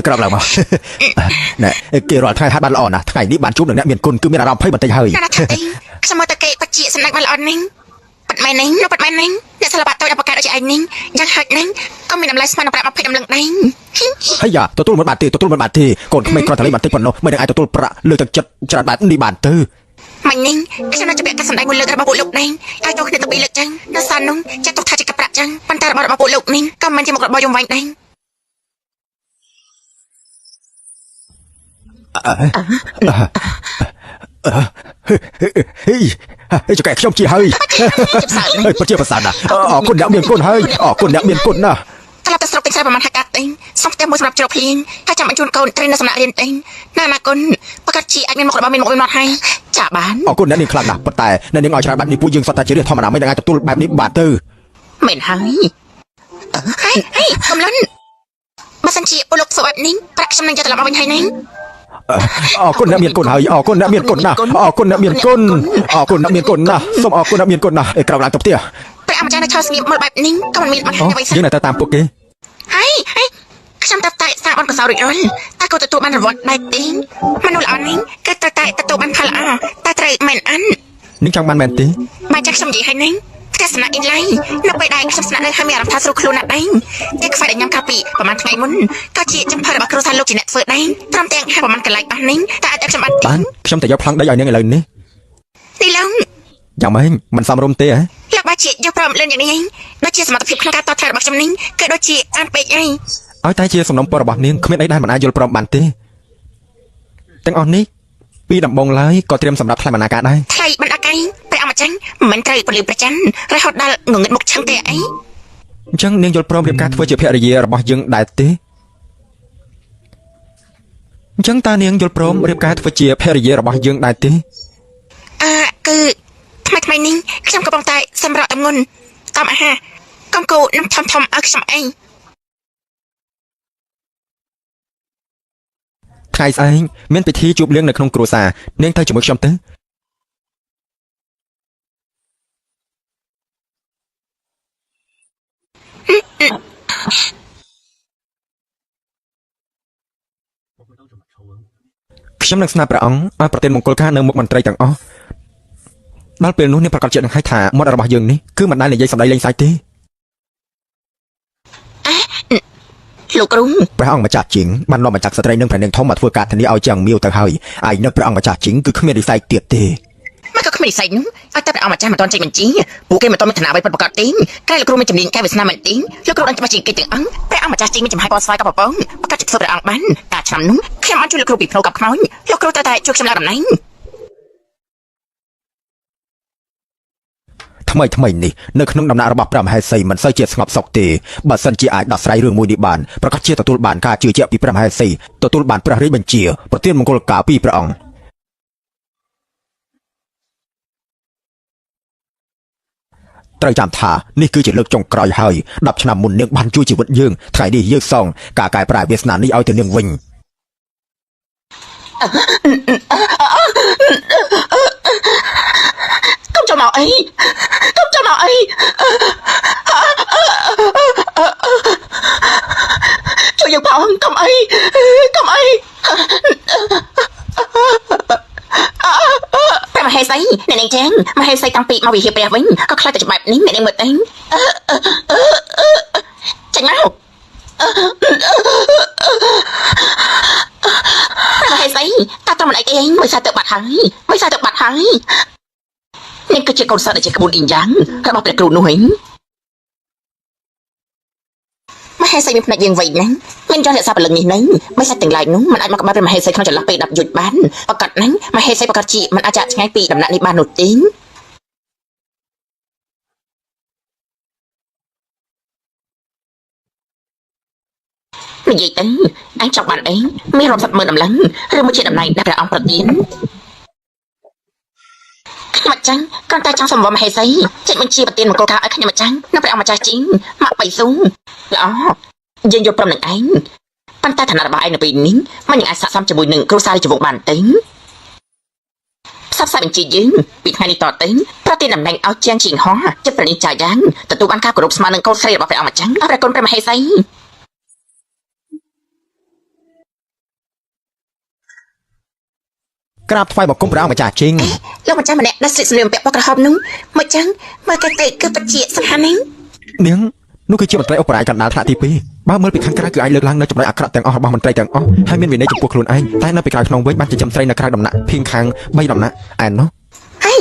ក្រោបឡើងមកណែគេរាល់ថ្ងៃហាត់បានល្អណាស់ថ្ងៃនេះបានជួបនឹងអ្នកមានគុណគឺមានអារម្មណ៍ភ័យបន្តិចហើយខ្ញុំមើលតែគេបជាសម្ដែងបានល្អនេះប៉ាត់មែននេះអ្នកសិល្បៈតូចអបកាដូចជាឯងនេះយ៉ាងហិចនេះក៏មានតម្លៃស្មើនឹងប្រាក់20តម្លឹងដែរហើយយ៉ាទទួលមិនបានទេកូនក្មេងគ្រាន់តែលេងបន្តិចប៉ុណ្ណោះមិននឹងអាចទទួលប្រាក់លើទឹកចិត្តច្រើនបែបនេះបានទៅ មិញនេះខ្ញុំនឹងជម្រាបការសម្ដែងមួយលើករបស់ពួកលោកនេះហើយចូលគ្នាទៅពីលើកចឹងនៅសាននោះចាត់ទុកថាជាកាប់ប្រាក់ចឹងប៉ុន្តែរបស់ពួកលោកនេះក៏មិនជាមុខរបរយំវាញ់ដែរ ចកែខ្ញុំជាហើយពិតជាប្រសើរណាស់អរគុណអ្នកមានគុណហើយអរគុណអ្នកមានគុណណាស់ ត្រឡប់ទៅស្រុកទិញស្រាប្រហែលហាកាត់ទេសុំផ្ទះមួយសម្រាប់ជ្រកភ្លៀងហើយចាំបញ្ជូនកូនត្រីនៅសំណាក់រៀនទេណាណាគុណប្រកាសជាអាចមានមុខរបរមានមុខមានមាត់ហើយចាបាន អរគុណអ្នកនាងខ្លាំងណាស់ប៉ុន្តែអ្នកនាងឲ្យច្រើនបែបនេះពួកយើងសតតែជាធម្មតាមិននឹងអាចទទួលបែបនេះបានទៅមែនហើយកំឡុនបើសិនជាពលលោកសួរបែបនេះប្រាក់ខ្ញុំនឹងយកត្រឡប់មកវិញហើយណា អរគុណអ្នកមានគុណហើយអរគុណអ្នកមានគុណណាស់សូមអរគុណអ្នកមានគុណណាស់ក្រោកឡើងទៅផ្ទះ ព្រះអាចារ្យនៅឈរស្ងៀមមើលបែបនេះក៏មិនមានបង្ហាញអ្វីសោះ យើងនៅតែតាមពួកគេ ខ្ញុំតែតែ សាបអនកសោរួចរាល់តែក៏ទទួលបានរង្វាន់ដែរទេមនុស្សល្អនេះគឺត្រូវតែទទួលបានផលល្អតែត្រូវមិនអាន នាងចង់បានមែនទេ បើចាក់ខ្ញុំនិយាយឲ្យនាងផ្ទះសំណាក់អ៊ីឡៃនៅពេលដែលខ្ញុំស្នាក់នៅហើយមានអារម្មណ៍ថាស្រួលខ្លួនណាស់ដែរតែខ្វាយដែលញ៉ាំកាពីប្រហែលថ្ងៃមុនក៏ជាចំផើរបស់គ្រូសាលោកជាអ្នកធ្វើដែរត្រឹមទាំងហើយប្រហែលកន្លែងអស់នេះតែអាចខ្ញុំអត់ បានខ្ញុំទៅយកប្លង់ដីឲ្យនាងឥឡូវនេះ ទីឡង យ៉ាងម៉េចមិនសមរម្យទេហ៎ លោកបាជាយកប្រមលឿនយ៉ាងនេះដូចជាសមត្ថភាពក្នុងការតបថែរបស់ខ្ញុំនេះគឺដូចជាអានពេកអី ឲ្យតែជាសំណុំពររបស់នាងគ្មានអីដែលមិនអាចយល់ព្រមបានទេទាំងអស់នេះពីដំបងឡើយក៏ត្រៀមសម្រាប់ថ្លៃបណ្ណាការដែរ ថ្លៃបណ្ដាកាយព្រះអង្គម្ចាស់មិនត្រូវពលិប្រច័នរហូតដល់ងងឹតមុខឆឹងទេអី អញ្ចឹងនាងយល់ព្រមរៀបការធ្វើជាភរិយារបស់យើងដែរទេអញ្ចឹងតើនាងយល់ព្រមរៀបការធ្វើជាភរិយារបស់យើងដែរទេ គឺថ្មីនេះខ្ញុំកំពុងតែសម្រាប់តំងន់តាមអាហារកំគោនឹងធំឲ្យខ្ញុំអី ថ្ងៃស្អែកមានពិធីជួបលៀងនៅក្នុងគ្រួសារនាងទៅជាមួយខ្ញុំទៅខ្ញុំនឹងស្នើព្រះអង្គឲ្យប្រទានមង្គលការនៅមុខមន្ត្រីទាំងអស់ដល់ពេលនោះនាងប្រកាសជានឹងឲ្យថាមាត់របស់យើងនេះគឺមិនដែលនិយាយសម្ដីលេងសើចទេ លោកគ្រូ ព្រះអង្គម្ចាស់ជីងបាននាំម្ចាស់ស្ត្រីនិងព្រះនាងធំមកធ្វើការធានាឲ្យជាងមៀវទៅហើយឯនៅព្រះអង្គម្ចាស់ជីងគឺគ្មានរិស័យទៀតទេ មកក៏គ្មាននិស័យនោះឲ្យតែព្រះអង្គម្ចាស់មិនទាន់ចេញបញ្ជីពួកគេមិនទាន់មានឋានៈអ្វីប្រកបទេតែលោកគ្រូមានជំនាញការវាសនាមិនទេលោកគ្រូដឹងច្បាស់ជាងគេទាំងអង្គព្រះអង្គម្ចាស់ជីងមានចំហាយពណ៌ស្វាយกับប្រពងប្រកាសជាធ្វើព្រះអង្គបានតែឆ្នាំនោះខ្ញុំបានជួយលោកគ្រូពីផ្លូវកັບខ្មោចលោកគ្រូតែជួយខ្ញុំឡើងតំណែង ថ្មីនេះនៅក្នុងដំណាក់របស់ព្រះមហេសីមិនសូវជាស្ងប់សុខទេបើសិនជាអាចដោះស្រាយរឿងមួយនេះបានប្រកាសជាទទួលបានការជឿជាក់ពីព្រះមហេសីទទួលបានព្រះរាជបញ្ជាប្រទានមង្គលការពីព្រះអង្គត្រូវចាំថានេះគឺជាលើកចុងក្រោយហើយ10ឆ្នាំមុននាងបានជួយជីវិតយើងថ្ងៃនេះយើងសងការកែប្រែវាសនានេះឲ្យទៅនាងវិញ កុំចូលមកអីជួយយើងផងកុំអីព្រះមហេសីអ្នកនាងចឹងមហេសីតាំងពីមកវិហារព្រះវិញក៏ខ្លាចតែច្បាប់នេះអ្នកនាងមើលទៅចេញមកព្រះមហេសីតាត្រឹមមិនអីទេមិនសាទៅបាត់ហើយនេះគឺជាកូនសិស្សដែលជាក្បួនអ៊ីងយ៉ាងរបស់ព្រះគ្រូនោះវិញមហេសីមានផ្នែកយើងវិញណាមានចង់រក្សាពលឹងនេះនឹងមិនសាច់ទាំងឡាយនោះមិនអាចមកក្បែរព្រះមហេសីក្នុងចន្លោះពេល10យុទ្ធបានប្រកាសណាមហេសីប្រកាសជាមិនអាចចាក់ឆ្ងាយពីដំណាក់នេះបាននោះទេនិយាយទៅអញចង់បានអីមានរាប់សិបម៉ឺនដំឡឹងឬមួយជាតំណែងដែលព្រះអង្គប្រទាន ម្ចាស់កាន់តែចង់សម្បមហេសីចេញបញ្ជាប្រទានមង្គលការឲ្យខ្ញុំម្ចាស់នៅព្រះអង្គម្ចាស់ជីងមកបៃស៊ូល្អយើងយល់ព្រមនឹងឯងប៉ុន្តែឋានៈរបស់ឯងនៅពេលនេះមិនអាចស័ក្តិសមជាមួយនឹងគ្រូសារាជវង្សបានទេផ្សព្វផ្សាយបញ្ជាយើងពីថ្ងៃនេះតទៅប្រទានតំណែងឲ្យជាងជីងហោះចិត្តប្រណីចាយ៉ាងទទួលបានការគោរពស្មើនឹងកូនស្រីរបស់ព្រះអង្គម្ចាស់អរគុណព្រះមហេសី ក្រាបថ្វាយបង្គំព្រះអង្គម្ចាស់ជីង លោកម្ចាស់ម្នាក់ដែលស្លៀកសម្លៀកបំពាក់ពណ៌ក្រហមនោះមកចឹងមើលទៅគឺពិតជាសំខាន់ណាស់ នាងនោះគឺជាមន្ត្រីអបរាយកណ្ដាលថ្នាក់ទី2បើមើលពីខាងក្រៅគឺអាចលើកឡើងនៅចំណុចអាក្រក់ទាំងអស់របស់មន្ត្រីទាំងអស់ហើយមានវិន័យចំពោះខ្លួនឯងតែនៅពីក្រៅក្នុងវិញបានចិញ្ចឹមស្រីនៅក្រៅដំណាក់ភៀងខាង3ដំណាក់ឯណោះ អេ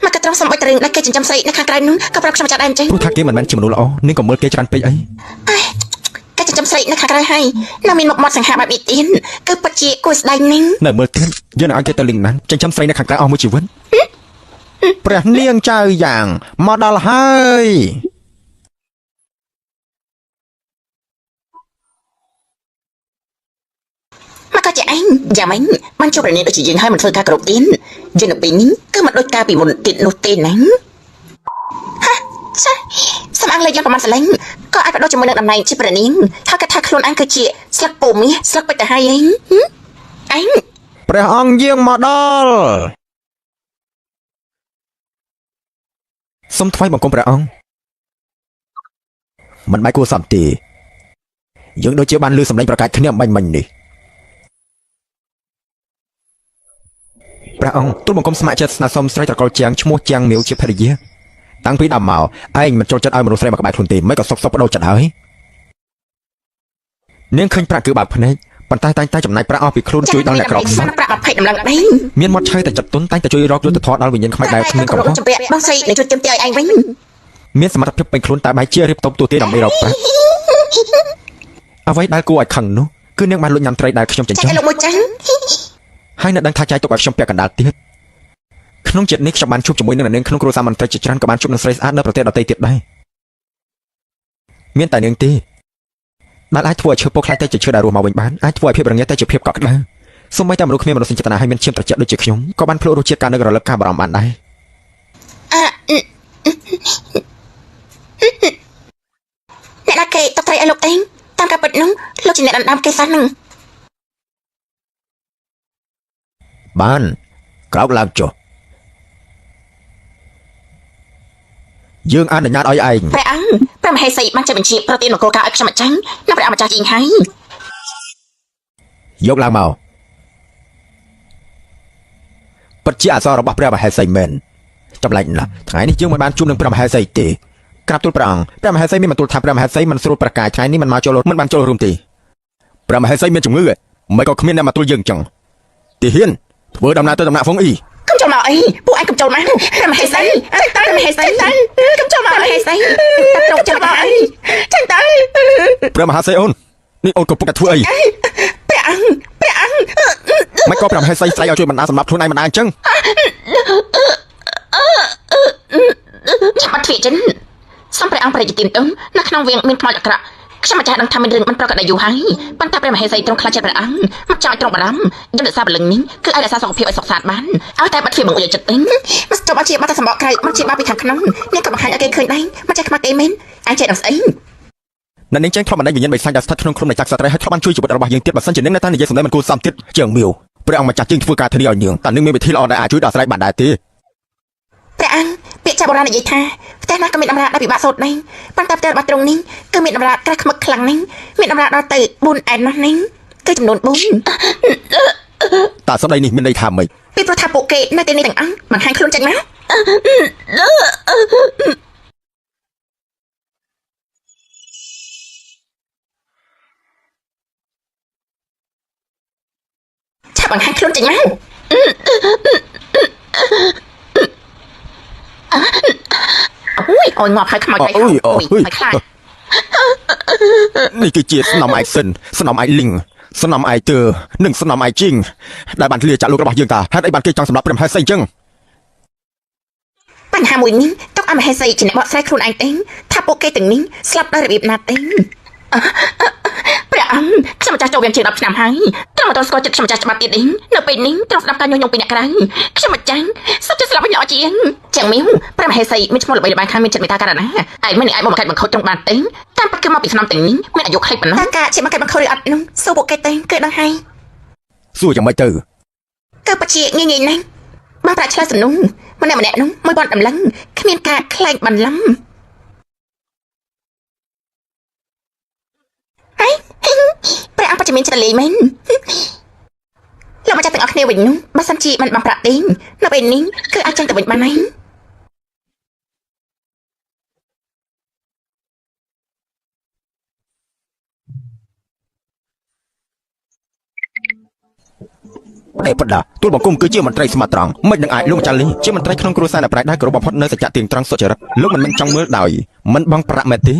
មកក៏ត្រង់សម្បត្តិរឿងដែលគេចិញ្ចឹមស្រីនៅខាងក្រៅនោះក៏ប្រាប់ខ្ញុំម្ចាស់ដែរអញ្ចឹង ព្រោះថាគេមិនមែនជាមនុស្សល្អនាងក៏មើលគេច្រើនពេកអី គេចិញ្ចឹមស្រីនៅខាងក្រៅហើយនៅមានមុខមាត់សង្ហាបែបនេះទៀតគឺពិតជាគួរស្ដាយណាស់ នៅមើលទៀតយើងនឹងឲ្យគេទៅលីងណាចិញ្ចឹមស្រីនៅខាងក្រៅអស់មួយជីវិតព្រះនាងចៅយ៉ាងមកដល់ហើយ មកក៏ជាឯងយ៉ាងម៉េចបានជួបរនាងដូចជាយើងហើយមិនធ្វើការគ្រប់ទៀតយើងនៅពេលនេះគឺមិនដូចការពីមុនទៀតនោះទេណាហាចាសំអាងលេខយ៉ាងប្រហែលសលេងក៏អាចបដូរជាមួយនឹងតំណែងជាប្រនាងថាគេថាខ្លួនឯងគឺជាស្លឹកពូមាសស្លឹកបិទទៅហើយឯងឯង ព្រះអង្គយាងមកដល់សូមថ្វាយបង្គំព្រះអង្គមិនបាច់គួរសមទេ យើងដូចជាបានលឺសម្លេងប្រកាសគ្នាមិញនេះព្រះអង្គទូលបង្គំស្ម័គ្រចិត្តស្នើសុំស្រីត្រកូលជាងឈ្មោះជាងមាវជាភរិយាតាំងពីដើមមកឯងមិនចូលចិត្តឲ្យមនុស្សស្រីមកក្បែរខ្លួនទេមិនក៏សុកបដូរចិត្តហើយនាងឃើញប្រាក់គឺបើកភ្នែកប៉ុន្តែតែងតែចំណាយប្រាក់អស់ពីខ្លួនជួយដល់អ្នកក្រខ្សត់ ប្រាក់20តម្លឹងដែរ មានមាត់ឆើតែចិត្តទុនតែងតែជួយរកយុទ្ធធម៌ដល់វិញ្ញាណខ្មៅដែលគ្មានកំហុស ចំពាក់បងស្រីនឹងជួយជំទាវឯងវិញ មានសមត្ថភាពពេញខ្លួនតែបែរជារៀបតបទូទាដើម្បីរកប្រាក់អ្វីដែលគួរឲ្យខឹងនោះគឺនាងបានលួចញ៉ាំត្រីដែលខ្ញុំចិញ្ចឹម លោកមួយចាស់ ហើយនៅដឹងថាចាយទុកឲ្យខ្ញុំពាក់កណ្ដាលទៀតក្នុងជាតិនេះខ្ញុំបានជួបជាមួយនឹងនាងក្នុងគ្រួសារមន្ត្រីជាច្រើនក៏បានជួបនឹងស្រីស្អាតនៅប្រទេសដទៃទៀតដែរមានតែនាងទេដែលអាចធ្វើឲ្យឈើពុកខ្លាយទៅជាឈើដែលរស់មកវិញបានអាចធ្វើឲ្យភាពរងាទៅជាភាពកក់ក្ដៅសូម្បីតែមនុស្សគ្មានមនោសញ្ចេតនាហើយមានឈាមត្រជាក់ដូចជាខ្ញុំក៏បានភ្លក់រសជាតិការនឹករលឹកការបារម្ភបានដែរអ្នកណាគេតត្រីឲ្យលោកឯងតាមការពិតនោះលោកជាអ្នកដណ្ដើមគេសោះនឹង បានក្រោកឡើងចុះយើងអនុញ្ញាតឲ្យឯង ព្រះអង្គព្រះមហេសីបានចេញបញ្ជាប្រទាននគរការឲ្យខ្ញុំម្ចាស់និងព្រះម្ចាស់ជីងហើយ យកឡើងមកពិតជាអសររបស់ព្រះមហេសីមែនចម្លែកណាស់ថ្ងៃនេះយើងមិនបានជួបនឹងព្រះមហេសីទេក្រាបទូលព្រះអង្គព្រះមហេសីមានបន្ទូលថាព្រះមហេសីមិនស្រួលប្រកាយថ្ងៃនេះមិនមកចូលមិនបានចូលរួមទេព្រះមហេសីមានជំងឺមិនក៏គ្មានអ្នកមកទូលយើងចឹងទីហ៊ានធ្វើដំណើរទៅដំណាក់ហ្វុងអ៊ី កុំចូលមកអីពួកឯងកុំចូលមកព្រះមហេសីព្រះមហេសីកុំចូលមកព្រះមហេសីត្រង់ចាំមកអីចឹងទៅ ព្រះមហាសីអូននេះអូនកំពុងតែធ្វើអី ព្រះអង្គ មិនក៏ព្រះមហេសីស្រ័យឲ្យជួយបណ្ដាសម្រាប់ខ្លួនឯងមិនដែរអញ្ចឹង ចាំបាត់ទ្វាចិនសំព្រះអង្គព្រះរាជទានទៅនៅក្នុងវាងមានខ្មោចអាក្រក់ខ្ញុំម្ចាស់ដឹងថាមានរឿងមិនប្រកបដោយយូរហើយប៉ុន្តែព្រះមហេសីទ្រង់ខ្លាចចិត្តព្រះអង្គមកចង់ឲ្យទ្រង់បារម្ភយន្តសាបលឹងនេះគឺឲ្យរក្សាសុខភាពឲ្យសុខសាន្តបានឲ្យតែបាត់ទ្វាបង្អួចចិត្តវិញមកចុះមកជាបាត់តែសម្បកក្រៅមកជាបាត់ពីខាងក្នុងនេះក៏បង្ហាញឲ្យគេឃើញដែរមកចេះខ្មាស់គេមែនអាចចេះដល់ស្អី នៅនាងចេញធ្លាប់បណ្ដេញវិញ្ញាណបិសាចដែលស្ថិតក្នុងខ្លួននៃចក្រសត្រីហើយធ្លាប់បានជួយជីវិតរបស់យើងទៀតបើសិនជានាងនៅតែនិយាយសម្ដីមិនគួរសមទៀតជាងមីវព្រះអង្គម្ចាស់ជាងធ្វើការធានាឲ្យនាងតែនាងមានវិធីល្អដែលអាចជួយដោះស្រាយបានដែរទេ ព្រះអង្គពាក្យចាបុរាណនិយាយថាផ្ទះណាក៏មានដំរាដែលពិបាកសូត្រដែរប៉ុន្តែផ្ទះរបស់ទ្រង់នេះគឺមានដំរាក្រាស់ខ្មឹកខ្លាំងណាស់មានដំរាដល់ទៅ4អែននោះនេះគឺចំនួន4 តើសម្ដីនេះមានន័យថាម៉េច ពីព្រោះថាពួកគេនៅទីនេះទាំងអង្គបង្ហាញខ្លួនចេញមកឆាប់បង្ហាញខ្លួនចេញមកអូយងាប់ហើយខ្មោចហើយហើយខ្លាច នេះគឺជាស្នំឯសិនស្នំឯលីងស្នំឯទើនិងស្នំឯជីងដែលបានធ្លាចាក់លោករបស់យើងតាហេតុអីបានគេចង់សម្លាប់ព្រះមហេសីអញ្ចឹង បញ្ហាមួយនេះទុកឲ្យមហេសីជាអ្នកបកស្រាយខ្លួនឯងទេថាពួកគេទាំងនេះស្លាប់ដោយរបៀបណាទេព្រះអង្គខ្ញុំម្ចាស់ចូលវាជាង10ឆ្នាំហើយត្រង់មកដល់ស្គាល់ចិត្តខ្ញុំម្ចាស់ច្បាស់ទៀតនេះនៅពេលនេះត្រង់ស្ដាប់ការញុះញង់ពីអ្នកក្រៅខ្ញុំម្ចាស់សុទ្ធតែស្លាប់វិញអត់ជាងចឹងមីវព្រះមហេសីមានឈ្មោះល្បីល្បាញខាងមានចិត្តមេត្តាករណាឯងមិនអាចមកបង្កើតបង្ខូចត្រង់បានទេតាមពិតគឺមកពីឆ្នាំទាំងនេះមានអាយុខ្លីប៉ុណ្ណោះតែការជាបង្កើតបង្ខូចឬអត់នោះសួរពួកគេទេគឺដឹងហើយសួរយ៉ាងម៉េចទៅគឺពិតជាងាយងាយណាស់បានប្រាក់ឆ្លើយសំណុំម្នាក់នោះមួយបនដំឡឹងគ្មានការខ្លែងបន្លំព្រះអង្គបច្ចុប្បន្នច្រឡេមែនលោកម្ចាស់ទាំងអស់គ្នាវិញនោះបើសិនជាមិនបានប្រាក់ទេនៅពេលនេះគឺអាចចេញទៅវិញបានហើយអេបដាទូលបង្គំគឺជាមន្ត្រីស្មោះត្រង់មិននឹងអាចលោកម្ចាស់លីជាមន្ត្រីក្នុងគ្រួសារដែលប្រាជ្ញដែរគោរពបំផុតនៅសច្ចៈទៀងត្រង់សុចរិតលោកមិនចង់មើលដោយមិនបងប្រាក់មែនទេ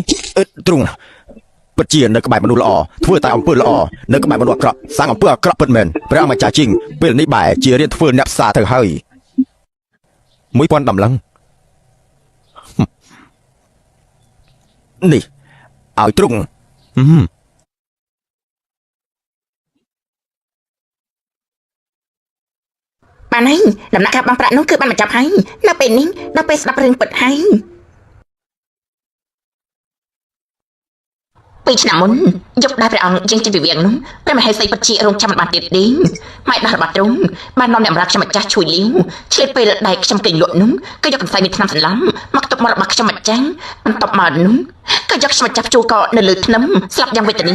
ទ្រង់ពិតជានៅក្បែរមនុស្សល្អធ្វើតែអំពើល្អនៅក្បែរមនុស្សអាក្រក់សាងអំពើអាក្រក់ពិតមែនព្រះអង្គម្ចាស់ជីងពេលនេះបែរជារៀនធ្វើអ្នកផ្សារទៅហើយ1000ដំឡឹងនេះឲ្យទ្រង់បានហើយដំណាក់កាលបងប្រាក់នោះគឺបានបញ្ចប់ហើយនៅពេលនេះដល់ពេលស្ដាប់រឿងពិតហើយព ពីឆ្នាំមុនយកដែរព្រះអង្គយើងចេញពីវាងនោះព្រះមហេសីពិតជារងចាំមិនបានទៀតទេម៉ែដាស់របស់ទ្រង់បាននាំអ្នកបម្រើខ្ញុំម្ចាស់ជួយលាវឆ្លៀតពេលដែលខ្ញុំគេងលក់នោះក៏យកកន្សែងមានថ្នាំសន្លំមកទុកមករបស់ខ្ញុំម្ចាស់បន្ទាប់មកនោះក៏យកខ្ញុំម្ចាស់ជួលក៏នៅលើថ្នាំស្លាប់យ៉ាងវេទនា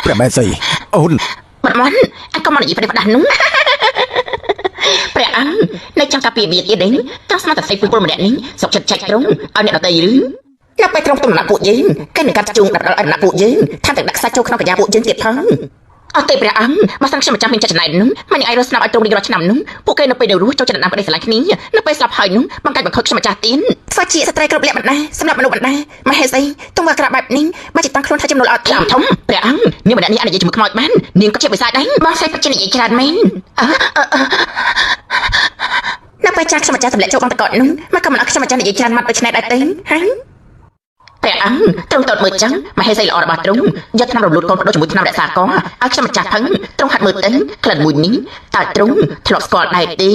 ព្រះមេសីអូន មិនមិនអញក៏មកនិយាយប្រដាស់នោះព្រះអង្គនៅចង់ការពីវាទៀតទេចង់ស្មាតតែពលម្នាក់នេះសុកចិត្តចែកត្រង់ឲ្យអ្នកដតីឬនៅពេលត្រង់ទំនាក់ពួកយើងគេនឹងកាត់ជួងដាក់ដល់អនពួកយើងថាតែដាក់ខ្សែចូលក្នុងកញ្ញាពួកយើងទៀតផងអត់ទេព្រះអង្គបើសិនខ្ញុំមិនចាំមានចិត្តចំណែកនោះមិនអាចរស់ស្នាប់ឲ្យត្រង់រៀងរាល់ឆ្នាំនោះពួកគេនៅពេលនៅរស់ចូលចិត្តដាក់ប្តីស្រឡាញ់គ្នានៅពេលស្លាប់ហើយនោះបង្កាច់បង្ខំខ្ញុំម្ចាស់ទៀនធ្វើជាស្ត្រីគ្រប់លក្ខណៈសម្រាប់មនុស្សបណ្ដាមហេសីទង្វើអាក្រក់បែបនេះបើជាតាំងខ្លួនថាចំណូលអត់ខ្លាំងធំព្រះអង្គនាងម្នាក់នេះអាចនិយាយជាមួយខ្មោចបាននាងក៏ជាបិសាចដែរបងស្រីពិតជានិយាយច្រើនមែននៅពេលចាស់ខ្ញុំម្ចាស់ទម្លាក់ចូលក្នុងតកនោះមកក៏មិនអត់ខ្ញុំម្ចាស់និយាយច្រើនម៉ាត់ដូចឆ្នៃដែរទេហើយព្រះអង្គទ្រង់តតមើលចឹងមហេសីល្អរបស់ទ្រង់យកថ្នាំរំលូតកូនបដូរជាមួយថ្នាំរក្សាកឲ្យខ្ញុំម្ចាស់ផឹងទ្រង់ហាត់មើលទៅក្លិនមួយនេះតើទ្រង់ធ្លាប់ស្គាល់ដែរទេ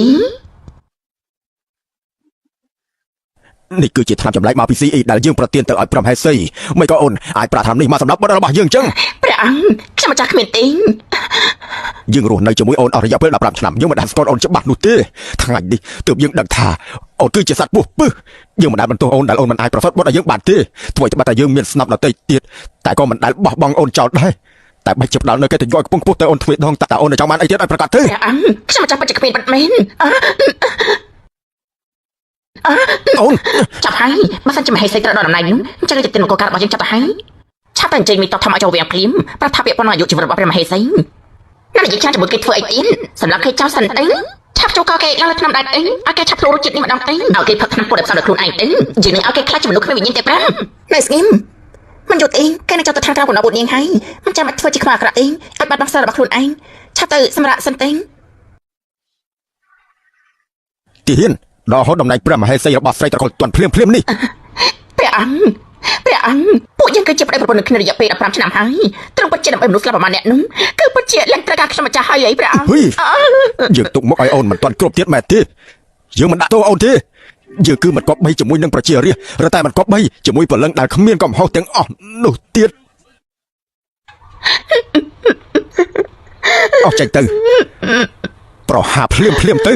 នេះគឺជាថ្នាំចម្លែកមកពី CE ដែលយើងប្រទានទៅឲ្យព្រមហេសីមិនក៏អូនអាចប្រាថ្នានេះមកសម្រាប់បុត្ររបស់យើងចឹង ព្រះអង្គខ្ញុំម្ចាស់គ្មានទេ យើងរស់នៅជាមួយអូនអស់រយៈពេល15ឆ្នាំយើងមិនដែលស្គាល់អូនច្បាស់នោះទេថ្ងៃនេះទើបយើងដឹងថាអូនគឺជាសត្វពស់ពឹសយើងមិនដែលបន្ទោសអូនដែលអូនមិនអាចប្រព្រឹត្តបុត្រឲ្យយើងបានទេធ្វើឲ្យច្បាស់តែយើងមានស្នាប់ដតីទៀតតែក៏មិនដែលបោះបង់អូនចោលដែរតែបាច់ចាប់ដល់នៅកិត្តិយសខ្ពង់ខ្ពស់ទៅអូនទ្វេដងតើអូនចង់បានអីទៀតឲ្យប្រកាសទៅ ព្រះអង្គខ្ញុំម្ចាស់ពិតជាគ្មានបាត់មែន អូន ចាប់ហើយបើសិនជាមហេសីត្រូវដល់តំណែងនោះអញ្ចឹងទៅទីនគរការរបស់យើងចាប់ទៅហើយឆាប់តែអញ្ជើញមីតបធ្វើឲ្យចូលវាងភ្លាមប្រថាពាក្យប៉ុណ្ណោះអាយុជីវិតរបស់ព្រះមហេសីណានិយាយច្រើនជាមួយគេធ្វើអីទៀតសម្រាប់គេចោលសិនទៅឆាប់ចូលកគេឡើងឆ្នាំដែរអីឲ្យគេឆាប់ធ្វើរសជាតិនេះម្ដងទៅឲ្យគេផឹកឆ្នាំពុតឲ្យផ្សំដល់ខ្លួនឯងទៅយើងនឹងឲ្យគេខ្លាចជាមនុស្សគ្មានវិញ្ញាណទេប្រាំនៅស្ងៀមមិនយល់ទេគេនឹងចូលទៅខាងក្រៅរបស់ពួកនាងហើយមិនចាំបាច់ធ្វើជាខ្វះអាក្រក់ទេឲ្យបាត់បង់សិលរបស់ខ្លួនឯងឆាប់ទៅសម្រាប់សិនទៅ ទីហ៊ានដល់ហូតតំណែងព្រះមហេសីរបស់ស្រីត្រកូលទាន់ភ្លាមនេះ ព្រះអង្គពួកយើងគឺជាប្តីប្រពន្ធនៅគ្នារយៈពេល15ឆ្នាំហើយត្រង់ពិតជាដើម្បីមនុស្សស្លាប់ប្រមាណអ្នកនោះគឺពិតជាឡើងត្រូវការខ្ញុំម្ចាស់ហើយអីព្រះអង្គ យើងទុកមកឲ្យអូនមិនទាន់គ្រប់ទៀតមែនទេយើងមិនដាក់ទោសអូនទេយើងគឺមិនគប្បីជាមួយនឹងប្រជារាស្ត្រតែមិនគប្បីជាមួយពលឹងដែលគ្មានកំហុសទាំងអស់នោះទៀតអស់ចេញទៅប្រហាភ្លាមទៅ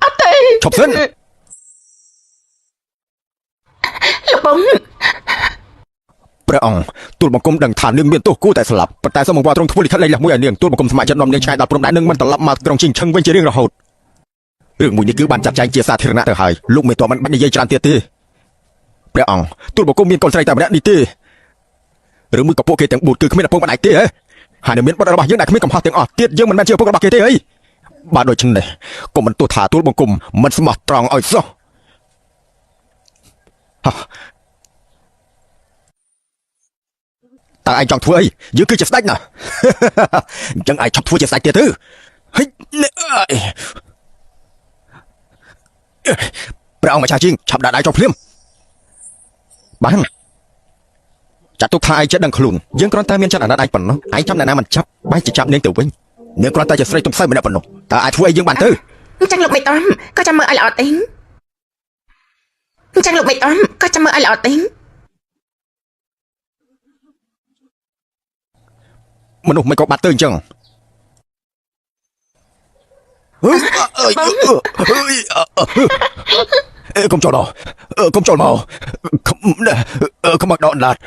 អត់ទេ ឈប់សិន លោកបង ព្រះអង្គទូលបង្គំដឹងថានាងមានទោសគួរតែស្លាប់ប៉ុន្តែសូមអង្វរទ្រង់ធ្វើលិខិតលែងលះមួយឲ្យនាងទូលបង្គំស្ម័គ្រចិត្តនាំនាងឆ្ងាយដល់ព្រំដែននឹងមិនត្រឡប់មកក្រុងជីងឆឹងវិញជារៀងរហូតរឿងមួយនេះគឺបានចាត់ចែងជាសាធារណៈទៅហើយលោកមិនទាន់បាននិយាយច្រើនទៀតទេព្រះអង្គទូលបង្គំមានកូនស្រីតែម្នាក់នេះទេឬមួយក៏ពួកគេទាំង4គឺគ្មានឪពុកម្ដាយទេហ៎ហើយនៅមានបុត្ររបស់យើងដែលគ្មានកំហុសទាំងអស់ទៀតយើងមិនមែនជាឪពុករបស់គេទេអីបាទដូច្នេះកុំមិនទោសថាទូលបង្គំមិនស្មោះត្រង់ឲ្យសោះតើឯងចង់ធ្វើអីយើងគឺជាស្ដេចណាអញ្ចឹងឯងឈប់ធ្វើជាស្ដេចទៀតទៅហិចព្រះអង្គម្ចាស់ជាងឆាប់ដាក់ដៃចុះភ្លាមបានចាត់ទុកថាឯងចិត្តដឹងខ្លួនយើងគ្រាន់តែមានចិត្តអាណិតឯងប៉ុណ្ណោះឯងចាំអ្នកណាមិនចាប់បែរជាចាប់នាងទៅវិញនាងគ្រាន់តែជាស្រីទុំសៅម្នាក់ប៉ុណ្ណោះតើអាចធ្វើអីយើងបានទៅអញ្ចឹងលោកមេតំក៏ចាំមើលឲ្យល្អទេអញ្ចឹងលោកមេតំក៏ចាំមើលឲ្យល្អទេ មនុស្សមិនក៏បាត់ទៅអញ្ចឹងកុំចូលមកកុំមកដល់ណាត់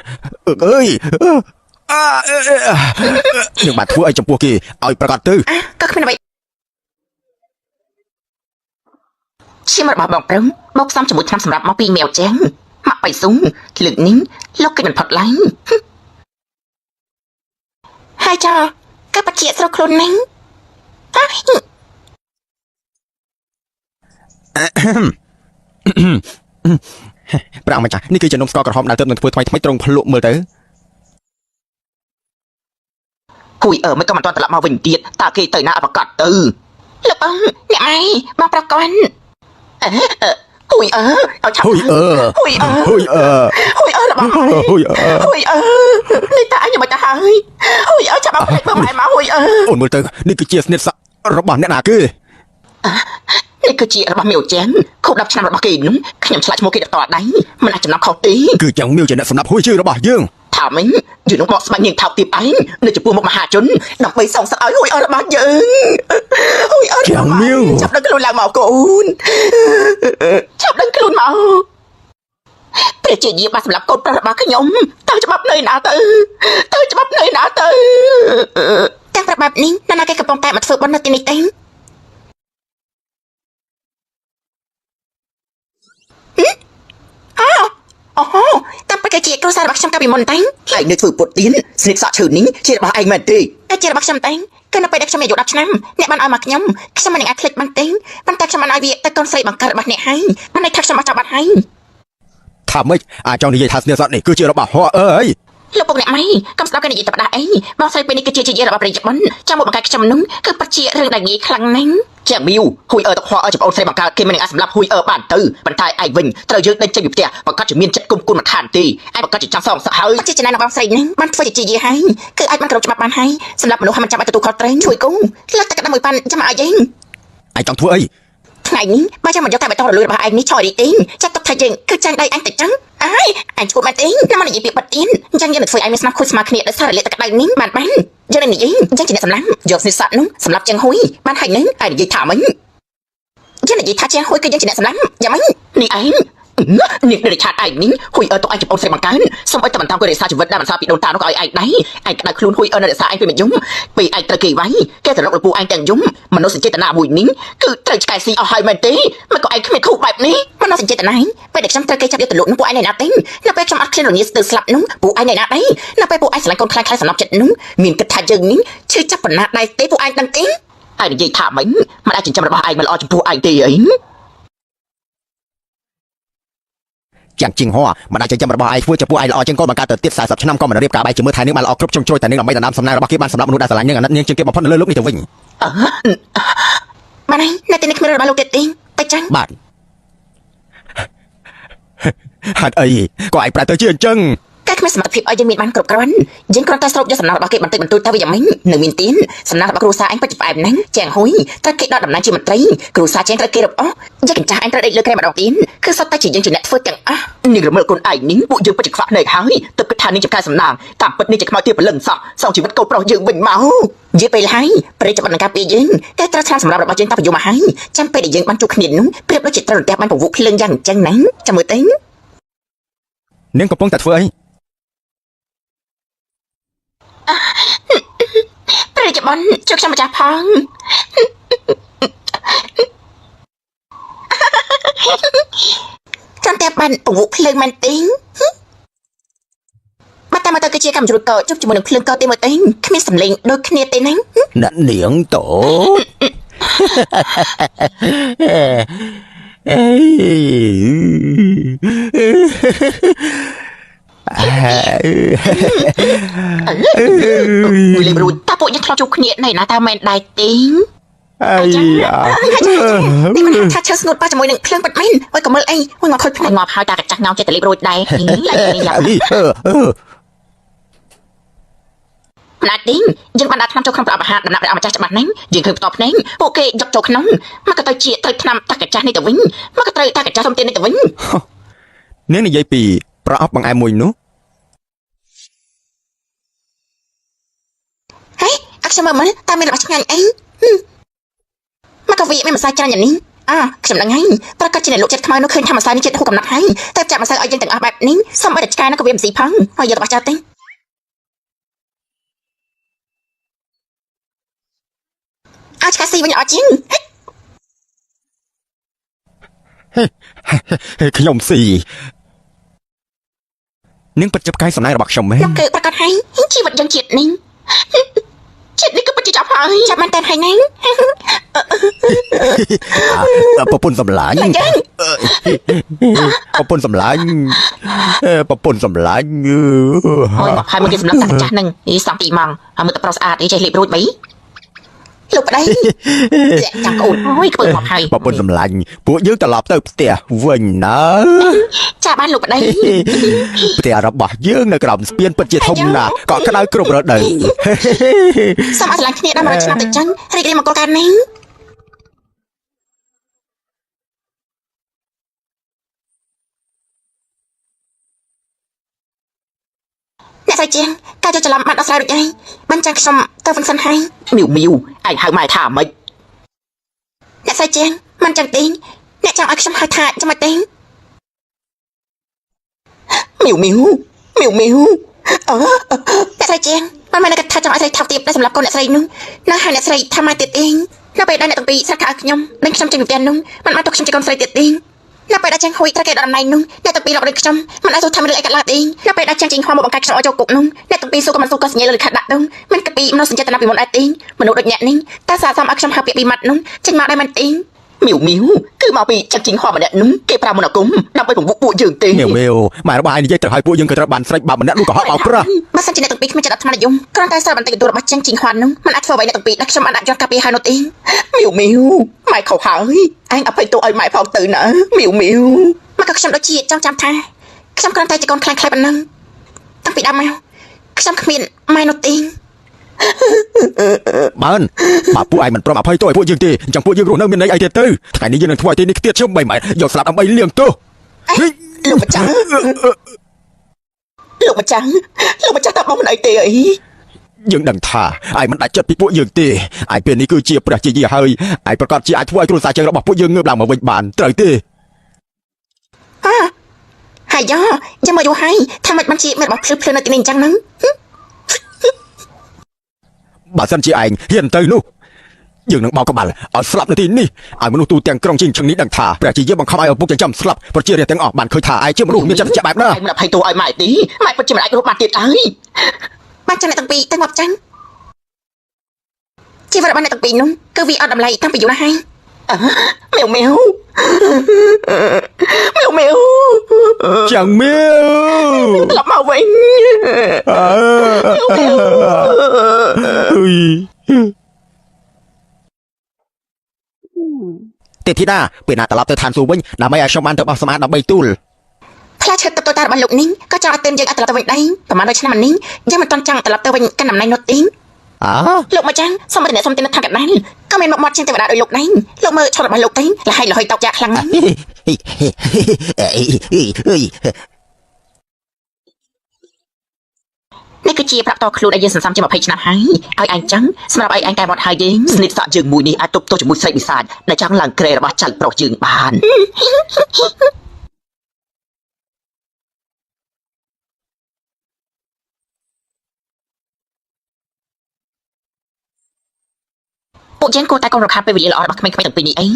អើយនឹងបាត់ធ្វើអីចំពោះគេឲ្យប្រកាសទៅក៏គ្មានអ្វីឈាមរបស់បងព្រឹងមកផ្សំជាមួយថ្នាំសម្រាប់មកពីមៀវចេងមកបៃស៊ុងលើកនេះលោកគេមិនផុតឡើង ហើយចោក៏បជាស្រុកខ្លួននេះព្រះអង្គម្ចាស់នេះគឺជានំស្ករក្រហមដែលទើបនឹងធ្វើថ្មីត្រង់ភ្លក់មើលទៅហួយមិនក៏មិនទាន់ត្រឡប់មកវិញទៀតតើគេទៅណាប្រកាសទៅលោកបងអ្នកឯងបងប្រកាន់ហួយឲ្យឆាប់ហួយរបស់ហួយនេះតើអញមិនទៅហើយហួយចាប់មកមកហួយអូនមើលទៅនេះគឺជាស្និទ្ធរបស់អ្នកណាគេ នេះគឺជារបស់មីវចាងខូប10ឆ្នាំរបស់គេនោះខ្ញុំឆ្លាក់ឈ្មោះគេដល់តដៃមិនអាចចំណាប់ខុសទេ គឺចាំងមៀវជាអ្នកសម្រាប់ហួយជឿរបស់យើង ថាមិញយើងនឹងបកស្បាច់នាងថោកទាបឯងនៅចំពោះមុខមហាជនដើម្បីសងសឹកឲ្យហួយអររបស់យើងហួយអរ ចាំងមៀវ ចាប់ដឹងខ្លួនឡើងមកកូនចាប់ដឹងខ្លួនមកព្រះជាយាបានសម្រាប់កូនប្រុសរបស់ខ្ញុំតើច្បាប់នៅណាទៅច្បាប់នៅណាទៅតែប្រាប់បែបនេះណាគេកំពុងតែមកធ្វើបុណ្យនៅទីនេះទេអូតាមប្រកាសជាគ្រួសាររបស់ខ្ញុំកាលពីមុនតែហើយនៅធ្វើពុតទៀនស្និទ្ធសក់ឈើនេះជារបស់ឯងមែនទេតែជារបស់ខ្ញុំតែគឺនៅពេលដែលខ្ញុំអាយុ10ឆ្នាំអ្នកបានឲ្យមកខ្ញុំមិនអាចភ្លេចបានទេប៉ុន្តែខ្ញុំបានឲ្យវាទៅកូនស្រីបង្កើតរបស់អ្នកហើយបានន័យថាខ្ញុំអត់ចាប់បាត់ហើយ ថាម៉េចអាចចង់និយាយថាស្នេហ៍សត្វនេះគឺជារបស់ហោះអើយ លោកពុកអ្នកម៉ៃកុំស្ដាប់គេនិយាយតែបដាអីបងស្រីពេលនេះគឺជាជារបស់ព្រះរាជបុណ្យចាំមកបង្កើតខ្ញុំនោះគឺពិតជារឿងដែលងាយខ្លាំងណាស់ជាមីវហួយអើតខអើជាបងស្រីបង្កើតគេមិនអាចសម្លាប់ហួយអើបានទៅប៉ុន្តែឯងវិញត្រូវយើងដេញចេញពីផ្ទះបង្កើតជាមានចិត្តគុំគុណមិនខានទេឯងបង្កើតជាចង់សងសឹកហើយជាចំណែករបស់បងស្រីនេះបានធ្វើជាយាហើយគឺអាចបានគ្រប់ច្បាប់បានហើយសម្រាប់មនុស្សឲ្យមិនចាំបាច់ទទួលខុសត្រូវជួយគូលើកតែក្តាំមួយប៉ាន់ចាំឲ្យយើង ឯងចង់ធ្វើអី ថ្ងៃនេះបើចាំមិនយកតែបេតុងរលួយរបស់ឯងនេះឆយរីទីចាត់ទុកថាយើងគឺចាញ់ដៃឯងតែចឹងអើយឯងឈួតមែនទេណាមិននិយាយពីបាត់ទៀនអញ្ចឹងយើងនឹងធ្វើឲ្យមានស្មារតីខូចស្មារគ្នាដោយសាររលាកទឹកក្តៅនេះបានយើងនឹងនិយាយអញ្ចឹងជាអ្នកសម្លាប់យកស្និទ្ធស័ក្តិនោះសម្លាប់ចឹងហួយបានហើយនឹងឯងនិយាយថាមិញយើងនិយាយថាជាងហួយគឺយើងជាអ្នកសម្លាប់យ៉ាងម៉េចនេះឯងនេះដូចថាឯងនេះហួយអើទុកឯងជាបងស្រីបង្កើនសូមឲ្យតែបន្តអង្គុយរក្សាជីវិតដែលមិនសាពីដូនតានោះក៏ឲ្យឯងដែរឯងក្តៅខ្លួនហួយអើនៅរក្សាឯងពេលមិនយំពេលឯងត្រូវគេវាយគេទៅរកលពូឯងទាំងយំមនោសញ្ចេតនាមួយនេះគឺត្រូវឆ្កែស៊ីអស់ហើយមែនទេមិនក៏ឯងគ្មានធូបបែបនេះមនោសញ្ចេតនាពេលដែលខ្ញុំត្រូវគេចាប់យកទៅលក់នោះពួកឯងនៅណាទេនៅពេលខ្ញុំអត់ឃ្លានរងាស្ទើរស្លាប់នោះពួកឯងនៅណាដែរនៅពេលពួកឯងឆ្លងកូនខ្លាំងខ្លាំងសំណប់ចិត្តនោះមានគិតថាយើងនេះឈឺចាប់បណ្ណាដែរទេពួកឯងដឹងទេឯងនិយាយថាមិញមិនអាចចិញ្ចឹមរបស់ឯងមិនល្អចំពោះឯងទេអី ចាំងជីងហោះមិនអាចចាំរបស់ឯងធ្វើចំពោះឯងល្អជាងកូនបង្កើតទៅទៀត40ឆ្នាំក៏មិនរៀបការបែកជាមួយថៃនឹងបានល្អគ្រប់ជ្រុងជ្រោយតែនឹងដើម្បីដណ្ដើមសំណាងរបស់គេបានសម្រាប់មនុស្សដែលស្រឡាញ់នឹងអាណិតនាងជាងគេបំផុតនៅលើលោកនេះទៅវិញ បានហើយនៅទីនេះគ្មានរបស់លោកទៀតទេតែចឹង បាទ ហេតុអីក៏ឯងប្រែទៅជាអញ្ចឹង តែគ្មានសមត្ថភាពឲ្យយើងមានបានគ្រប់គ្រាន់យើងគ្រាន់តែស្រូបយកសំណងរបស់គេបន្តិចបន្តួចទៅវិញយ៉ាងម៉េចនៅមានទៀនសំណងរបស់គ្រូសាឯងពិតជាផ្អែមណាស់ចែងហួយត្រូវគេដកតំណែងជាមន្ត្រីគ្រូសាចែងត្រូវគេរកអស់យើងកញ្ចាស់ឯងត្រូវដេកលើក្រែម្ដងទៀនគឺសុទ្ធតែជាយើងជាអ្នកធ្វើទាំងអស់នាងរមើលកូនឯងនេះពួកយើងពិតជាខ្វះភ្នែកហើយទៅគិតថានាងជាផ្កាយសំណាងតាមពិតនេះជាខ្មោចទាបព្រលឹងសក់សងជីវិតកូនប្រុសយើងវិញមកនិយាយពេលហើយព្រះចបនឹងការពារយើងតែត្រូវឆ្លាមសម្រាប់របស់យើងតាំងពីយូរមកហើយចាំពេលដែលយើងបានជួបគ្នានោះប្រៀបដូចជាត្រូវរន្ទះបានពង្វក់ភ្លើងយ៉ាងអញ្ចឹងណាចាំមើលទៅ នាងកំពុងតែធ្វើអី ព្រះចបនជួយខ្ញុំម្ចាស់ផងចាំតែបានពង្វក់ភ្លើងមែនទេមកតែមកទៅគឺជាកម្មជ្រួតកោជប់ជាមួយនឹងភ្លើងកោទេមើលទេគ្មានសម្លេងដូចគ្នាទេណា អ្នកនាងតូអេ មួយលេបរួចតាពួកយើងឆ្លោះជួបគ្នានៅណាតើមែនដែរទេ អាយ៉ា នេះមិនថាឈើស្ងួតប៉ះជាមួយនឹងភ្លើងប៉ាត់មែនអើយកមើលអីមួយមកខូចភ្នែកងាប់ហើយតាកញ្ចាស់ងោចិត្តលេបរួចដែរឡើងនេះយ៉ាងណាណាត់ទីយើងបានដាក់ថ្នាំចូលក្នុងប្រអប់អាហារដំណាក់ព្រះអង្គម្ចាស់ច្បាស់ណាស់យើងឃើញផ្ទាល់ភ្នែកពួកគេយកចូលក្នុងមកក៏ទៅជាត្រូវថ្នាំតាកញ្ចាស់នេះទៅវិញមកក៏ត្រូវតាកញ្ចាស់សុំទាននេះទៅវិញ នាងនិយាយពីប្រអប់បង្អែមមួយនោះ ហេអខ្ញុំមើលតើមានរបស់ឆ្ងាញ់អីមកក៏វាមានម្សៅច្រើនយ៉ាងនេះខ្ញុំដឹងហើយប្រកាសជាអ្នកលោកចិត្តខ្មៅនោះឃើញថាម្សៅនេះចិត្តហួសកំណត់ហើយតែចាប់ម្សៅឲ្យយើងទាំងអស់បែបនេះសូមឲ្យតែឆ្កែនោះក៏វាមិនស៊ីផងហើយយករបស់ចោលទេឆ្កែស៊ីវិញល្អជាង ខ្ញុំស៊ីនាងពិតជាផ្កាយសំណាងរបស់ខ្ញុំមែន លោកគឺប្រកាសហើយជីវិតយើងជាតិនេះជាតិនេះក៏ពិតជាចាប់ហើយចាប់បានតែហើយណា ប្រពន្ធសម្លាញ់ប្រពន្ធសម្លាញ់ប្រពន្ធសម្លាញ់ អូយមកហើយមកគេសម្រាប់តាចាស់នឹងសងទីម៉ងហើយមើលតែប្រុសស្អាតអីចេះលេបរួចបីលោកប្តីចាំកូនអូយធ្វើមកហើយ ប្រពន្ធសម្លាញ់ពួកយើងត្រឡប់ទៅផ្ទះវិញណា ចាបានលោកប្តី ផ្ទះរបស់យើងនៅក្រោមស្ពានពិតជាធំណាស់ក៏ក្តៅគ្រប់រដូវ សូមអរសាទរគ្នាដល់100ឆ្នាំទៅចឹងរីករាយមកកលការនេះ អ្នកស្រីជាងការចូលច្រឡំបានដោះស្រាយដូចឯងបានចាំខ្ញុំទៅវឹងសិនហើយមីវឯងហៅម៉ែថាម៉េចអ្នកស្រីជាងមិនចឹងទេអ្នកចង់ឲ្យខ្ញុំហៅថាចាំមិនទេមីវអ្នកស្រីជាងមិនមែនគាត់ថាចង់ឲ្យស្រីថោកទាបតែសម្រាប់កូនអ្នកស្រីនោះនៅហើយអ្នកស្រីថាម៉ែទៀតទេនៅពេលដែលអ្នកទាំងពីរស្រាក់ឲ្យខ្ញុំដឹងខ្ញុំចេញពីផ្ទះនោះមិនបានទុកខ្ញុំជាកូនស្រីទៀតទេនៅពេលដែលចឹងហួយត្រូវគេដល់ណៃនោះអ្នកទាំងពីរលោកដូចខ្ញុំមិនអាចសួរថាមានរឿងអីកើតឡើងទេនៅពេលដែលចឹងចេញហោមកបង្កាច់ខ្ញុំឲ្យចូលគុកនោះអ្នកទាំងពីរសួរក៏មិនសួរក៏សញ្ញាលើខិតដាក់នោះមិនកាពីមនុស្សសញ្ចេតនាពីមុនដែរទេមនុស្សដូចអ្នកនេះតែសារសំឲ្យខ្ញុំហៅពាក្យពីម៉ាត់នោះចេញមកដែរមិនទេមីវគឺមកពីចឹងចេញហោម្នាក់នោះគេប្រើមុនអាគមដើម្បីពង្វក់ពួកយើងទេមីវម៉ែរបស់ឯងនិយាយត្រូវឲ្យពួកយើងក៏ត្រូវបានស្រេចបាបម្នាក់នោះក៏ហត់មកប្រាស់បើសិនជាអ្នកទាំងពីរគ្មានចិត្តអត់ថ្មនិយមគ្រាន់តែសារបន្តិចទទួលរបស់ចឹងចេញហន់នោះមិនអាចធ្វើអ្វីអ្នកទាំងពីរដែលខ្ញុំបានដាក់យន្តការពីហើយនោះទេមីវម៉ែខុសហើយឯងអភ័យទោសឲ្យម៉ែផងទៅណាមីវមកក៏ខ្ញុំដូចជាចង់ចាំថាខ្ញុំគ្រាន់តែជាកូនខ្លាំងខ្លាយប៉ុណ្ណឹងតាំងពីដើមមកខ្ញុំគ្មានម៉ែនោះទេបានបើពួកឯងមិនព្រមអភ័យទោសឲ្យពួកយើងទេអញ្ចឹងពួកយើងរស់នៅមានន័យអីទៀតទៅថ្ងៃនេះយើងនឹងធ្វើឲ្យទីនេះខ្ទាតខ្ញុំ3ម៉ែយកស្លាប់ដើម្បីលៀងទោសលោកម្ចាស់តើបងមិនអីទេអីយើងដឹងថាឯងមិនដាច់ចិត្តពីពួកយើងទេឯងពេលនេះគឺជាព្រះជាយាហើយឯងប្រកាសជាអាចធ្វើឲ្យគ្រួសារជើងរបស់ពួកយើងងើបឡើងមកវិញបានត្រូវទេហើយចាំមកយូរហើយថាមិនបានជាមានរបស់ភ្លឺនៅទីនេះអញ្ចឹងហ្នឹងបើសិនជាឯងហ៊ានទៅនោះយើងនឹងបោកក្បាលឲ្យស្លាប់នៅទីនេះឲ្យមនុស្សទូទាំងក្រុងជីងឈឹងនេះដឹងថាព្រះជាយាបង្ខំឲ្យឪពុកចិញ្ចឹមស្លាប់ប្រជារាស្ត្រទាំងអស់បានឃើញថាឯងជាមនុស្សមានចិត្តជាបែបណាឯងមិនអភ័យទោសឲ្យម៉ែទេម៉ែពិតជាមិនអាចរស់បានទៀតហើយបានចាំអ្នកទាំងពីរទៅមកចាំជីវិតរបស់អ្នកទាំងពីរនោះគឺវាអត់តម្លៃតាំងពីយូរណាស់ហើយមីវចាំងមីវត្រឡប់មកវិញទេធីតាពេលណាត្រឡប់ទៅឋានសួគ៌វិញដើម្បីឲ្យខ្ញុំបានទៅបោះសម្អាតដើម្បីទូលផ្លាឈើទៅតារបស់លោកនេះក៏ចង់ឲ្យទិនយើងឲ្យត្រឡប់ទៅវិញដែរប្រហែល10ឆ្នាំនេះយើងមិនទាន់ចង់ត្រឡប់ទៅវិញកាន់តំណែងនោះទេលោកម្ចាស់សូមតែអ្នកសូមទិនថាកណ្ដាលក៏មានមកមាត់ជាងទេវតាដោយលោកដែរលោកមើលឈុតរបស់លោកទេលហើយលហើយតោកចាក់ខ្លាំងណាស់នេះគឺជាប្រាក់តខ្លួនដែលយើងសន្សំជា20ឆ្នាំហើយឲ្យឯងចឹងសម្រាប់ឲ្យឯងកែមកហើយយើងស្និទ្ធសក់យើងមួយនេះអាចទប់ទល់ជាមួយស្រីវិសាចដែលចង់ឡើងក្រែរបស់ចៅប្រុសយើងបានពួកយើងគួរតែកុំរំខានពេលវេលាល្អរបស់ក្មេងៗទាំងពីរនេះអី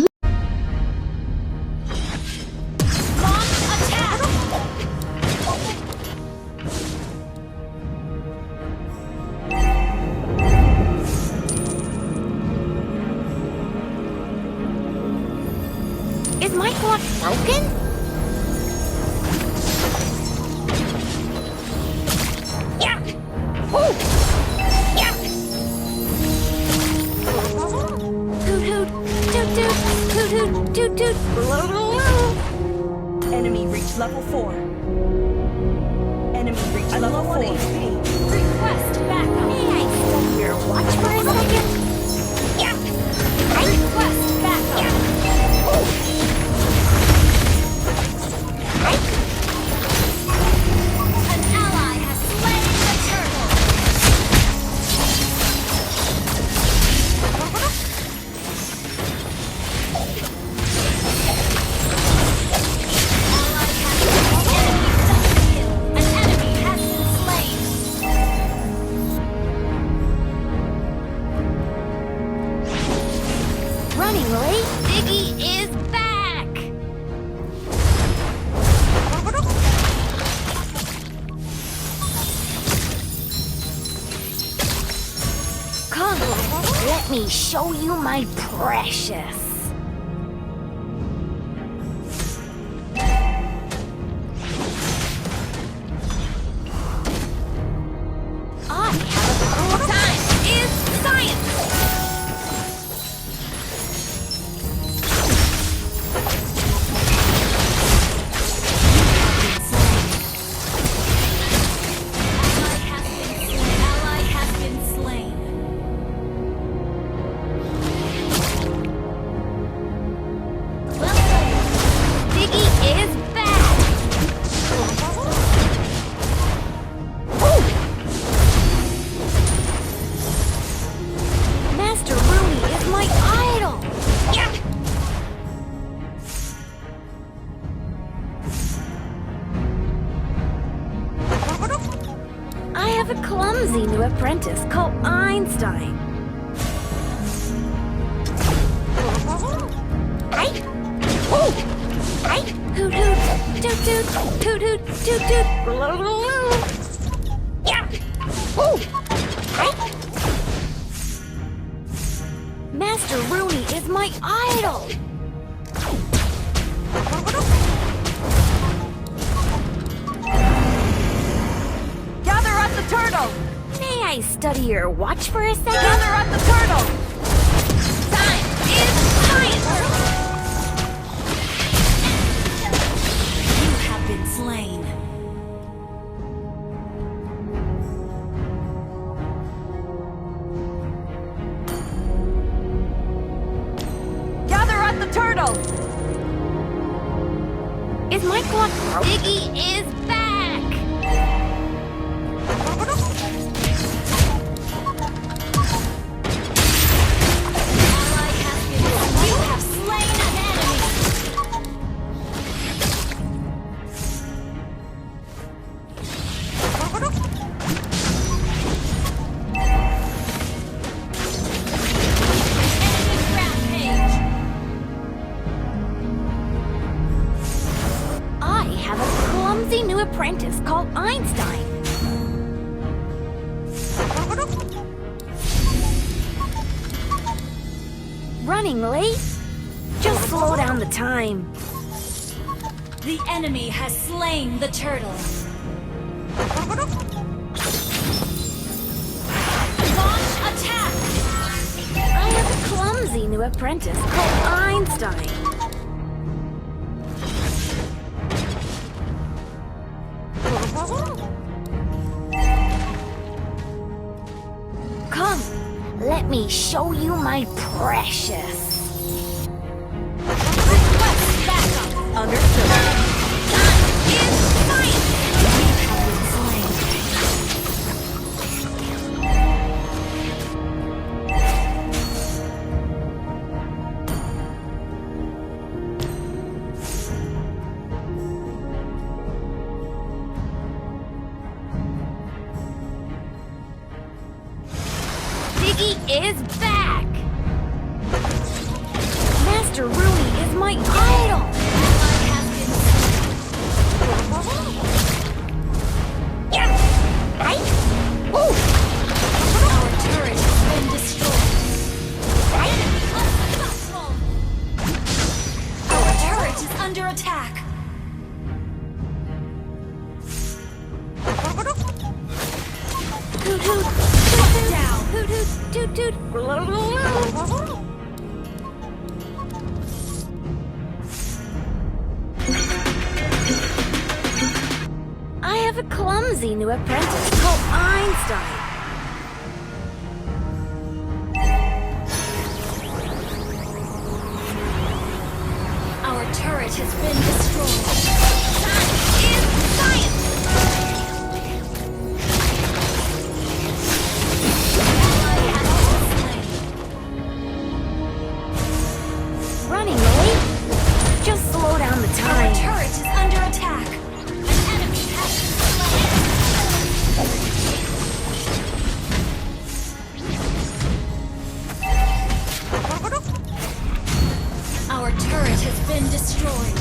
Is my clock broken? Yeah. Ooh. Yeah. Hoot hoot, toot toot, hoot hoot, toot toot. Enemy reached level 4. Enemy reached level 4. Request backup. May I stay here watch for a second? Yeah. Request backup. Yeah. Ooh. An ally has slain the turtle. An enemy has been slain. Running late, Diggy is back. Come, let me show you my precious. I have a cool time. Is science. Ally has been slain. I have a clumsy new apprentice called Einstein. Hoot hoot, toot toot, hoot hoot, toot toot. Yeah. Master Rooney is my idol. Gather up the turtle. May I study your watch for a second? Gather up the turtle. Time is science. You have been slain. Gather up the turtle. Is my clock? Diggy is back. You have slain an enemy. Enemy rampage. I have a clumsy new apprentice called Einstein. Running late? Just slow down the time. The enemy has slain the turtle. Launch attack. I have a clumsy new apprentice called Einstein. Come, let me show you my precious. Request backup. Understood. Is science. You have been slain. Diggy is back. Master Rooney is my idol. Yeah. Right? Ooh. Our turret has been destroyed. Enemy unsuccessful. Our turret is under attack. Hoot hoot. Shut down. Hoot hoot. Toot toot. I have a clumsy new apprentice called Einstein. Our turret has been destroyed. Is science. Running late? Just slow down the Our time. turret is under attack. An enemy has been slain. Our turret has been destroyed.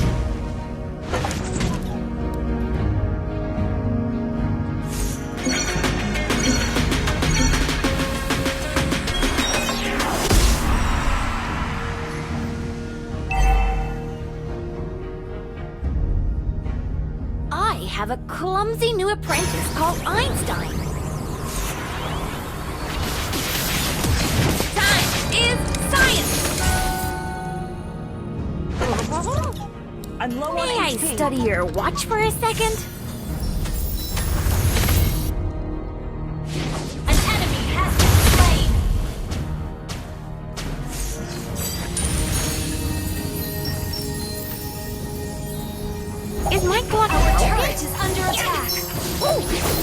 I have a clumsy new apprentice called Einstein. Time is science. I'm low on May I HP. study your watch for a second? An enemy has been slain. Is my clock Our broken? turret is under attack.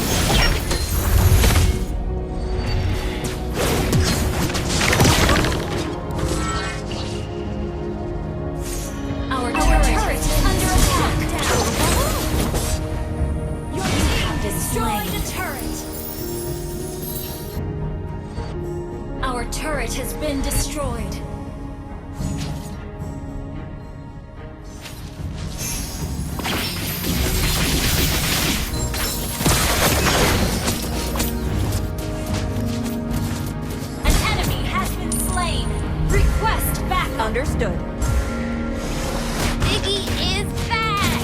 Our turret is under attack. Your team destroyed a turret. Your turret has been destroyed. An enemy has been slain. Request backup. Understood. Biggie is back.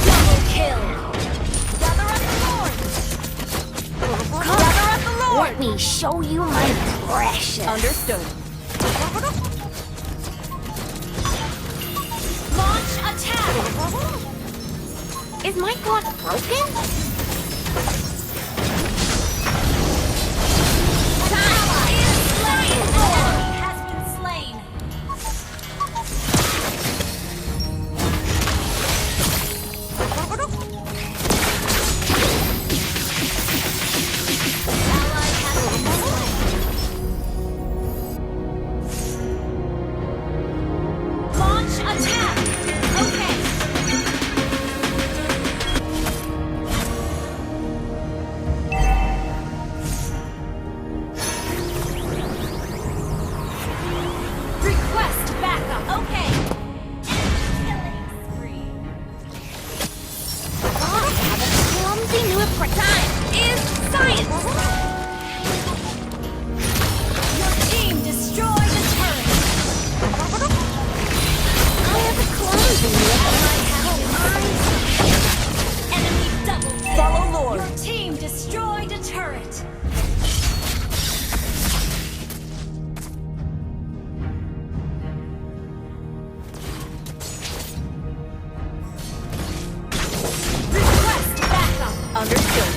Double kill. Gather up the Lord. Gather up the Lord. Let me show you my precious. Understood. Launch attack. Is my clock broken? An ally is slain. An enemy has been slain. Ally has been slain. Launch attack. Okay. Request backup. Okay. Killing spree. I have a clumsy new approach. Time is science. Your team destroyed the turret. I have a clumsy new Enemy double kill. Follow Lord. Your team destroyed a turret. Request backup. Understood.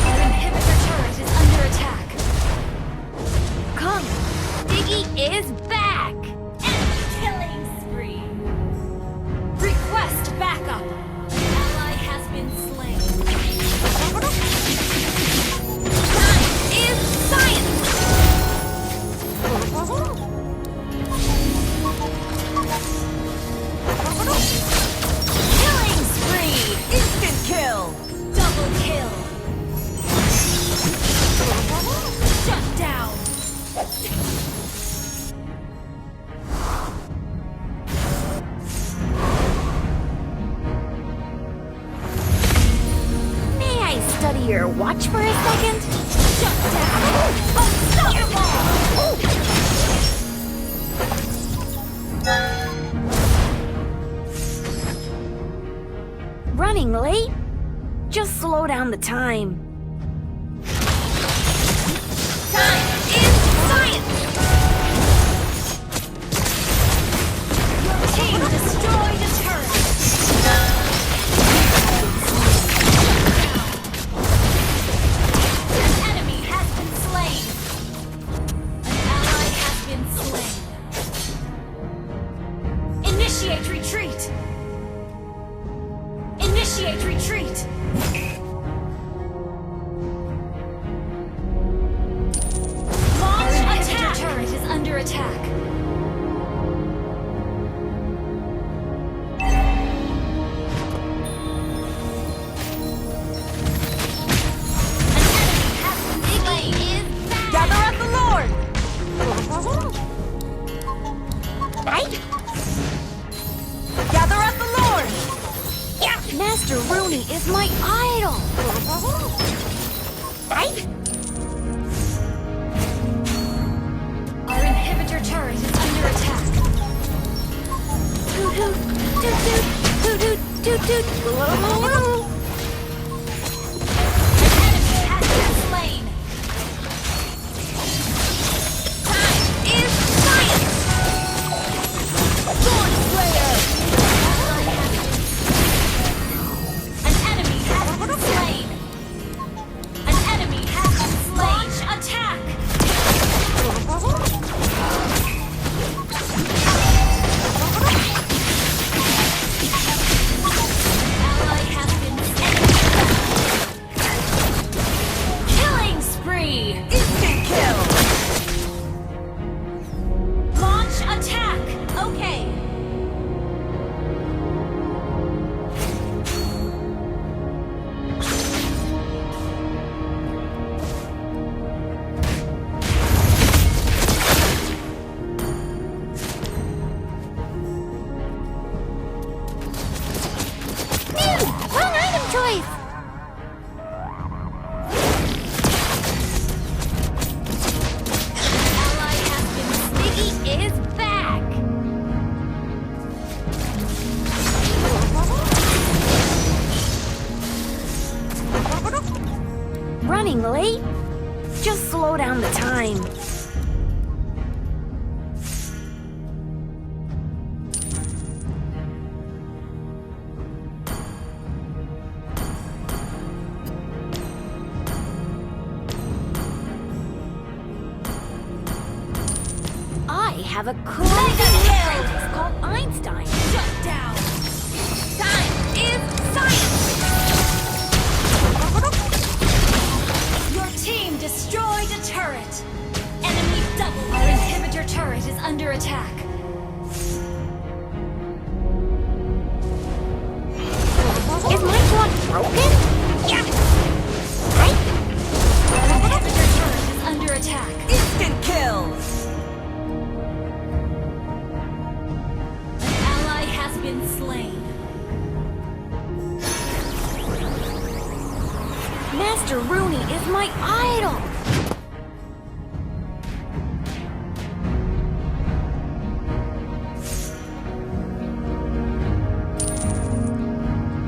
Our inhibitor turret is under attack. Come, Biggie is back. Enemy killing spree. Request backup. Ally has been slain. Time is science. Killing spree. Instant kill. Double kill. Shut down. May I study your watch for a second? Shut down. Unstoppable. Running late? Just slow down the time. Time is science. Your team destroyed a turret. An enemy has been slain. An ally has been slain. Initiate retreat. Initiate retreat. Launch attack. Turret is under attack. Biggie is back. Gather up the Lord. Right? Gather up the Lord. Yeah. Master Rooney is my idol. Right? Our inhibitor turret is under attack. Toot toot, toot toot, toot toot, toot toot. Whoa. An enemy has been slain. Time is science. Sword Slayer. An enemy has been slain. An enemy has been slain. Launch attack. Ally has been have a clumsy apprentice called Einstein. Shut down. Time is science. Your team destroyed a turret. Enemy double. Our inhibitor turret is under attack. Is my sword broken? Yeah. Right? Our inhibitor turret is under attack. Instant kill! An ally has been slain. Master Rooney is my idol.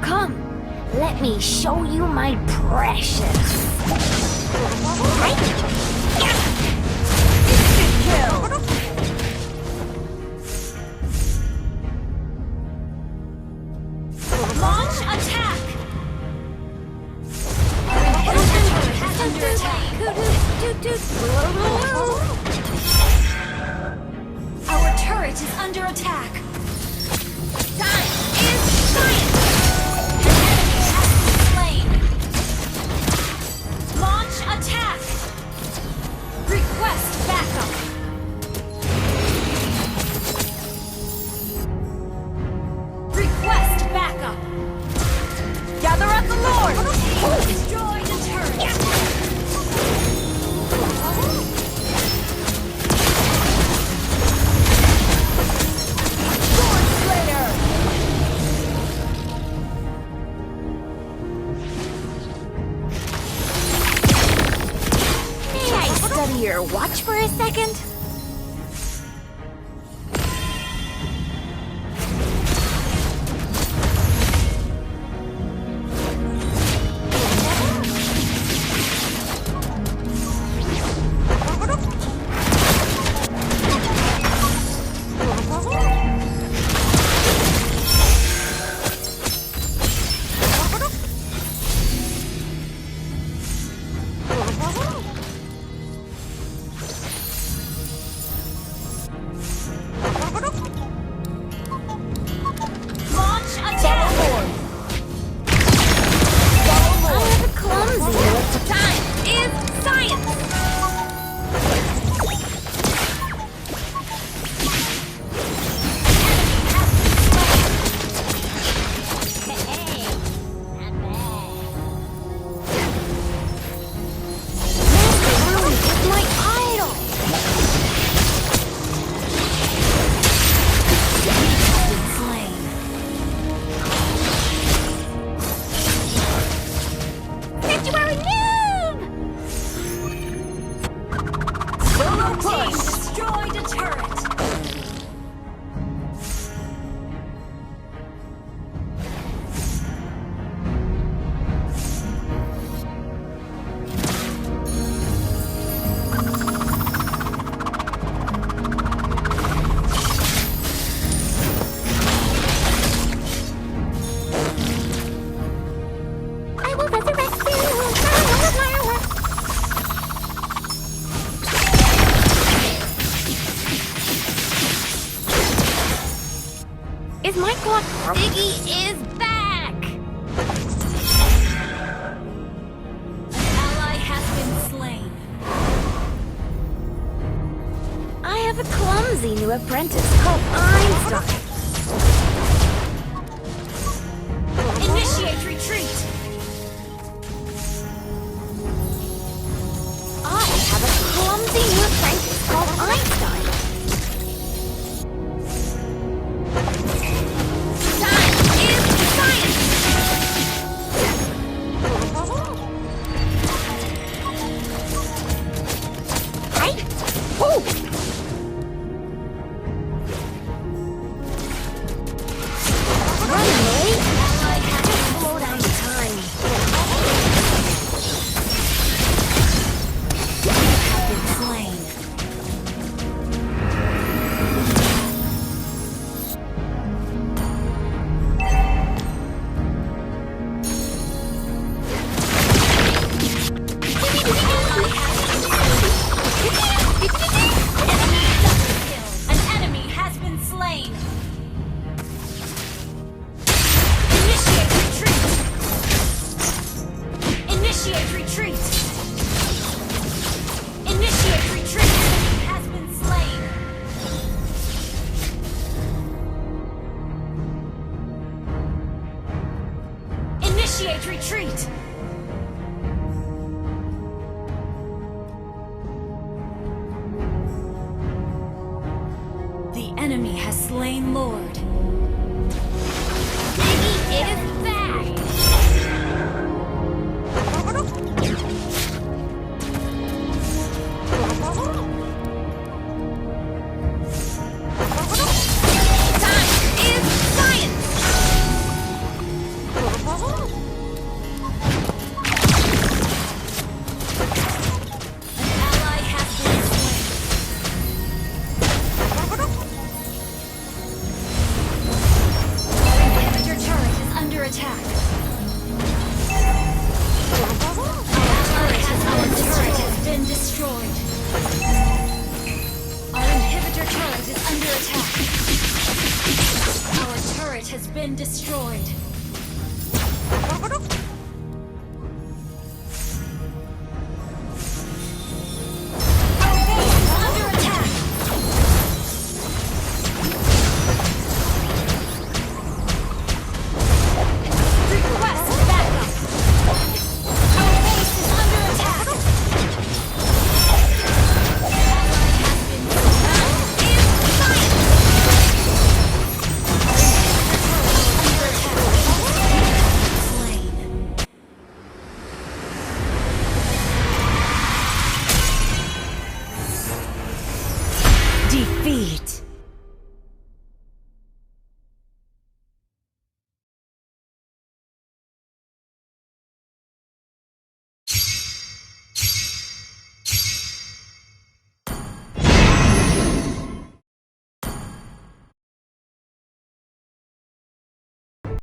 Come, let me show you my precious. Right? Yeah. Instant kill! Launch attack. Our inhibitor turret is under attack. Our turret is under attack. Time is science. An enemy has been slain. Launch attack. Request backup. Request backup. Gather up the Lord! Destroy the turret. Sword Slayer! May I study your watch for a second? Launch attack. I have a clumsy. Time is science. Master Rooney is my idol. Sanctuary noob! Solo Team push! destroyed a turret. I will resurrect you. Is my clock Biggie is back! An ally has been slain. I have a clumsy new apprentice called Einstein. Initiate retreat. I have a clumsy new apprentice called Einstein. Time is science. Right? Woo! Run away! Just slow down time. Initiate retreat. The enemy has slain Lord. Piggy is back. Time is science. An ally has been slain. Inhibitor turret is under attack. Our turret has been destroyed. Our inhibitor turret is under attack. Our turret has been destroyed. Our base is under attack. Request backup. Our base is under attack. Defeat.